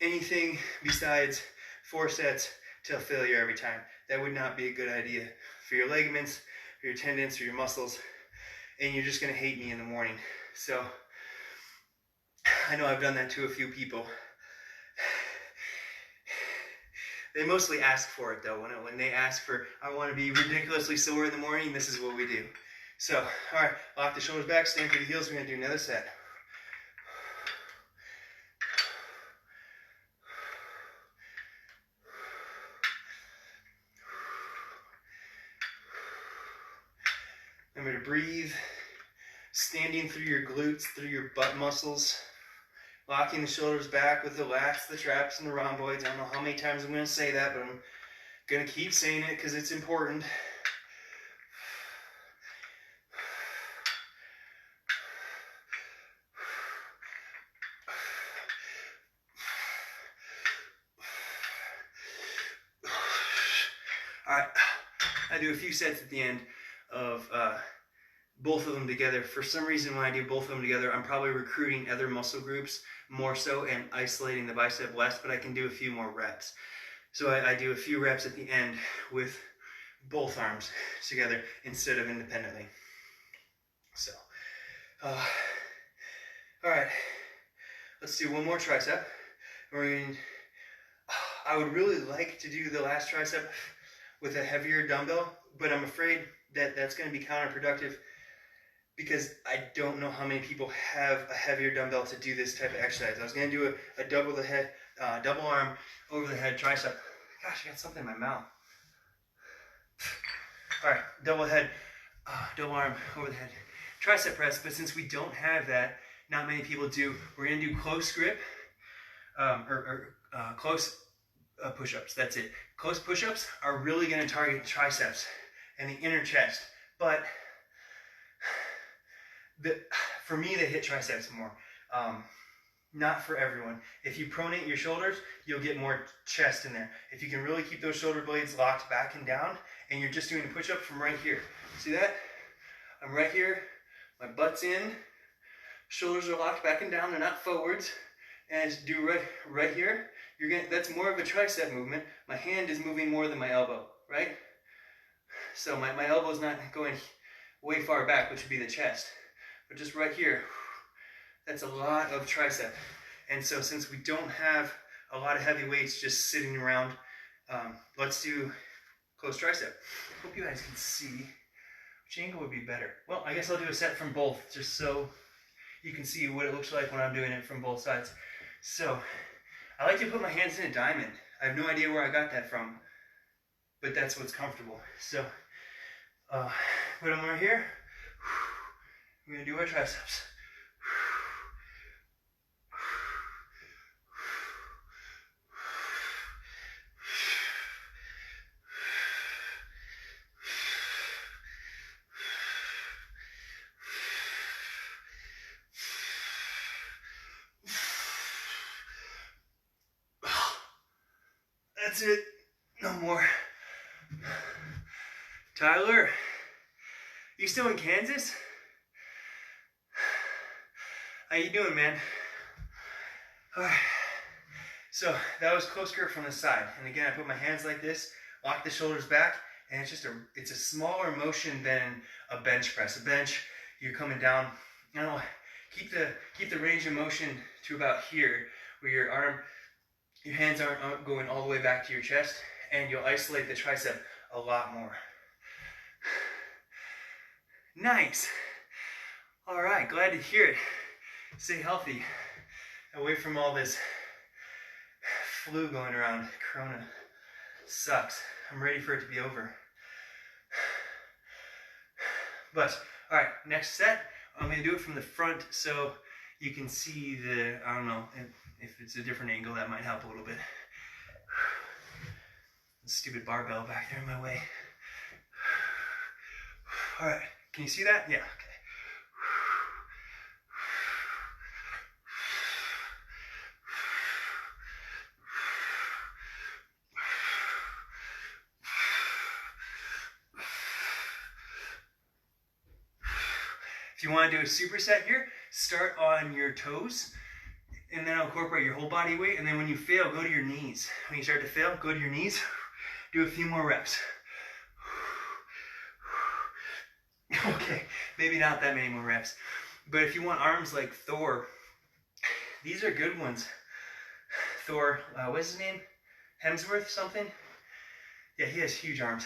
Anything besides 4 sets till failure every time. That would not be a good idea for your ligaments, for your tendons, for your muscles, and you're just gonna hate me in the morning. So I know I've done that to a few people. They mostly ask for it though. When they ask for, I want to be ridiculously sore in the morning, this is what we do. So, all right, lock the shoulders back, stand through the heels. We're gonna do another set. Remember to breathe, standing through your glutes, through your butt muscles, locking the shoulders back with the lats, the traps, and the rhomboids. I don't know how many times I'm going to say that, but I'm going to keep saying it because it's important. All right, I do a few sets at the end of both of them together. For some reason, when I do both of them together, I'm probably recruiting other muscle groups more so and isolating the bicep less, but I can do a few more reps. So I do a few reps at the end with both arms together instead of independently. So, all right, let's do one more tricep. I would really like to do the last tricep with a heavier dumbbell, but I'm afraid that that's going to be counterproductive because I don't know how many people have a heavier dumbbell to do this type of exercise. I was going to do a double arm over the head tricep. Gosh, I got something in my mouth. All right, double arm over the head tricep press, but since we don't have that, not many people do, we're going to do close grip close push-ups. That's it. Close push-ups are really going to target triceps and the inner chest, but for me, they hit triceps more. Not for everyone. If you pronate your shoulders, you'll get more chest in there. If you can really keep those shoulder blades locked back and down, and you're just doing a push-up from right here. See that? I'm right here, my butt's in, shoulders are locked back and down, they're not forwards, and I do right here. That's more of a tricep movement. My hand is moving more than my elbow, right? So my elbow's not going way far back, which would be the chest. But just right here, that's a lot of tricep. And so since we don't have a lot of heavy weights just sitting around, let's do close tricep. Hope you guys can see. Which angle would be better? Well, I guess I'll do a set from both, just so you can see what it looks like when I'm doing it from both sides. So, I like to put my hands in a diamond. I have no idea where I got that from, but that's what's comfortable. So, put them right here. We're going to do our triceps. That's it. No more. Tyler, you still in Kansas? How you doing, man? All right. So that was close grip from the side. And again, I put my hands like this, lock the shoulders back, and it's a smaller motion than a bench press. A bench, you're coming down, you know, keep the range of motion to about here, where your hands aren't going all the way back to your chest, and you'll isolate the tricep a lot more. Nice. All right, glad to hear it. Stay healthy, away from all this flu going around. Corona sucks. I'm ready for it to be over. But, all right, next set, I'm gonna do it from the front so you can see I don't know, if it's a different angle, that might help a little bit. Stupid barbell back there in my way. All right, can you see that? Yeah, okay. If you want to do a superset here, start on your toes, and then incorporate your whole body weight, and then when you fail, go to your knees. When you start to fail, go to your knees, do a few more reps. Okay, maybe not that many more reps. But if you want arms like Thor, these are good ones. Thor, what's his name? Hemsworth something? Yeah, he has huge arms.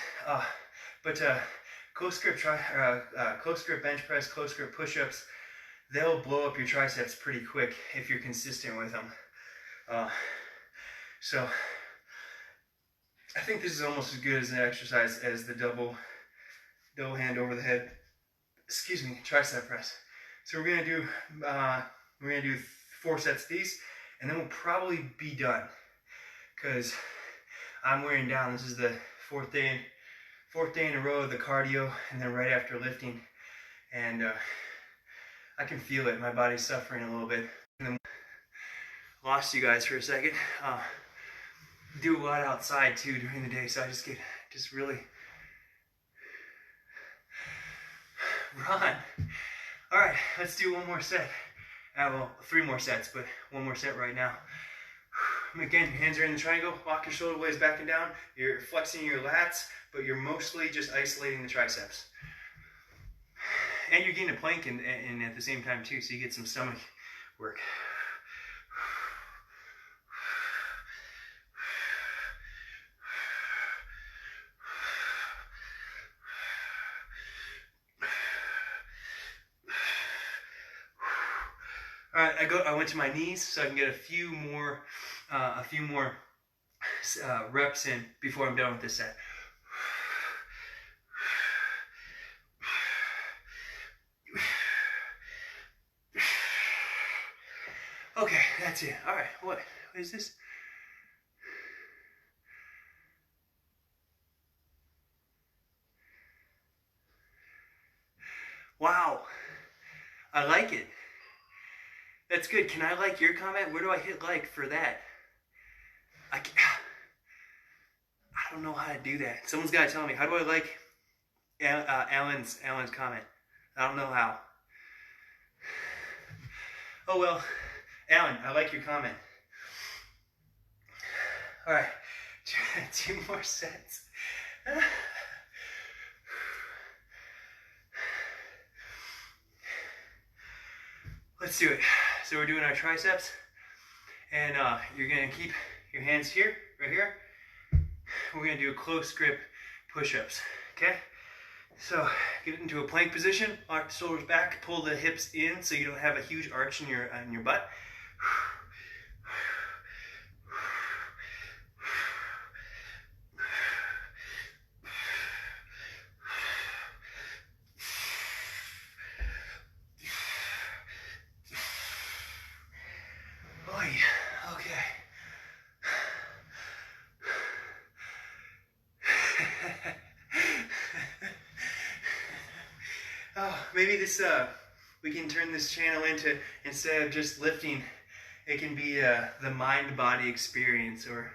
Close grip bench press, close grip push-ups, they'll blow up your triceps pretty quick if you're consistent with them. So I think this is almost as good as an exercise as the double hand over the head, tricep press. So we're gonna do 4 sets of these, and then we'll probably be done because I'm wearing down. This is the fourth day in a row of the cardio, and then right after lifting, and I can feel it. My body's suffering a little bit. And then lost you guys for a second. Do a lot outside too during the day, so I just really run. All right, let's do one more set. Well, 3 more sets, but 1 more set right now. Again, your hands are in the triangle, lock your shoulder blades back and down. You're flexing your lats, but you're mostly just isolating the triceps. And you're getting a plank in at the same time too, so you get some stomach work. All right, I went to my knees so I can get a few more reps in before I'm done with this set. Okay, that's it. All right, what is this? Wow, I like it. That's good. Can I like your comment? Where do I hit like for that? I don't know how to do that. Someone's got to tell me. How do I like Alan's comment? I don't know how. Oh well, Alan, I like your comment. All right, 2 more sets. Let's do it. So we're doing our triceps, and you're gonna keep your hands here, right here. We're gonna do close grip push-ups, okay? So get into a plank position, lock the shoulders back, pull the hips in so you don't have a huge arch in your butt. Okay. Oh, maybe this we can turn this channel into, instead of just lifting, it can be the mind-body experience, or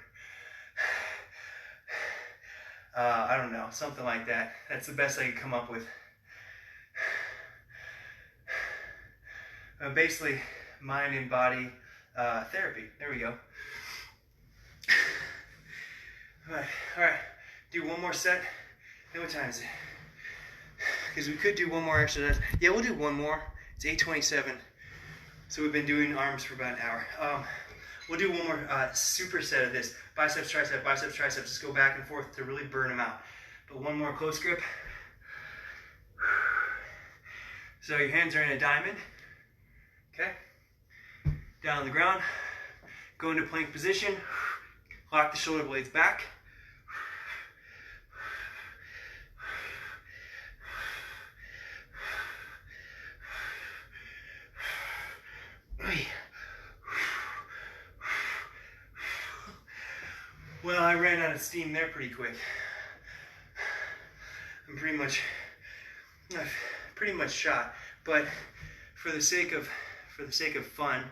I don't know, something like that. That's the best I could come up with. Basically, mind and body therapy. There we go. All right. Do one more set. Now what time is it? Because we could do one more exercise. Yeah, we'll do one more. It's 8:27. So we've been doing arms for about an hour. We'll do one more superset of this. Biceps, triceps. Just go back and forth to really burn them out. But one more close grip. So your hands are in a diamond. Okay? Down on the ground. Go into plank position. Lock the shoulder blades back. Well, I ran out of steam there pretty quick. I'm pretty much shot, but for the sake of fun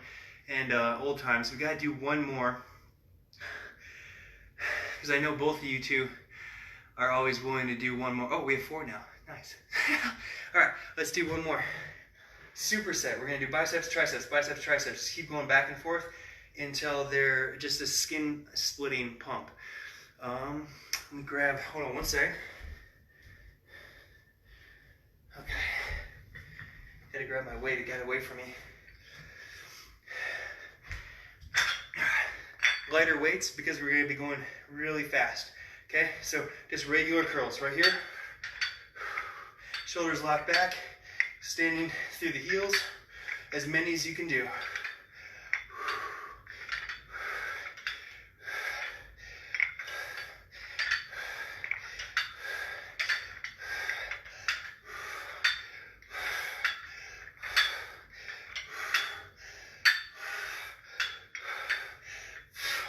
and old times, we gotta do one more, because I know both of you two are always willing to do one more. Oh, we have 4 now. Nice. All right, let's do one more superset. We're gonna do biceps, triceps. Just keep going back and forth until they're just a skin splitting pump. Let me grab, hold on one second. Okay. Gotta grab my weight to get away from me. Lighter weights because we're gonna be going really fast. Okay, so just regular curls right here. Shoulders locked back, standing through the heels, as many as you can do.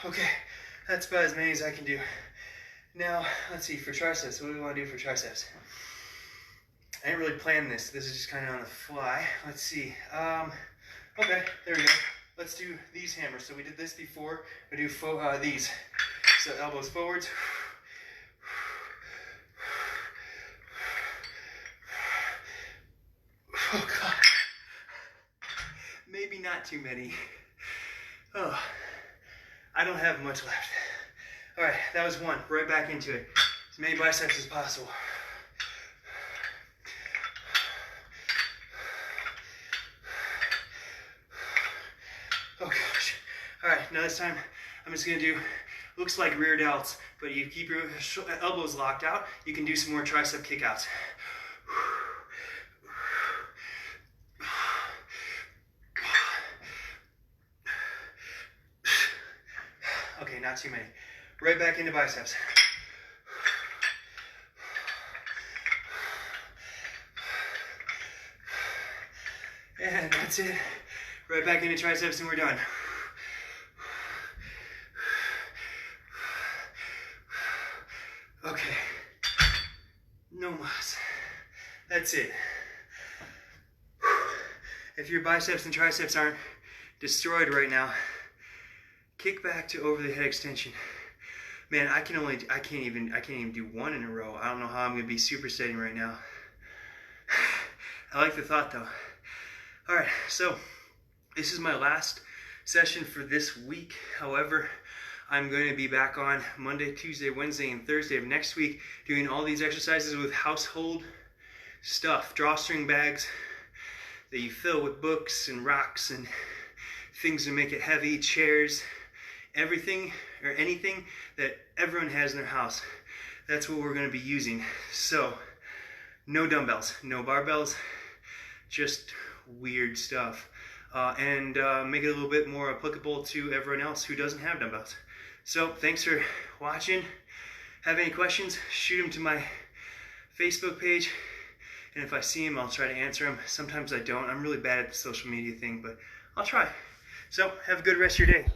Okay, that's about as many as I can do. Now, let's see, for triceps, what do we want to do for triceps? I didn't really plan this. This is just kind of on the fly. Let's see. Okay, there we go. Let's do these hammers. So we did this before. We do these. So elbows forwards. Oh, God. Maybe not too many. Oh. I don't have much left. All right, that was one. Right back into it. As many biceps as possible. Oh gosh. All right, now this time I'm just gonna do, looks like rear delts, but you keep your elbows locked out. You can do some more tricep kickouts. Okay, not too many. Right back into biceps. And that's it. Right back into triceps and we're done. Okay. No mas. That's it. If your biceps and triceps aren't destroyed right now, kick back to over the head extension. Man, I can't even do one in a row. I don't know how I'm gonna be supersetting right now. I like the thought though. All right, so this is my last session for this week. However, I'm going to be back on Monday, Tuesday, Wednesday, and Thursday of next week doing all these exercises with household stuff, drawstring bags that you fill with books and rocks and things to make it heavy, chairs, everything or anything that everyone has in their house. That's what we're going to be using. So, no dumbbells, no barbells, just weird stuff. And make it a little bit more applicable to everyone else who doesn't have dumbbells. So, thanks for watching. Have any questions, shoot them to my Facebook page. And if I see them, I'll try to answer them. Sometimes I don't. I'm really bad at the social media thing, but I'll try. So, have a good rest of your day.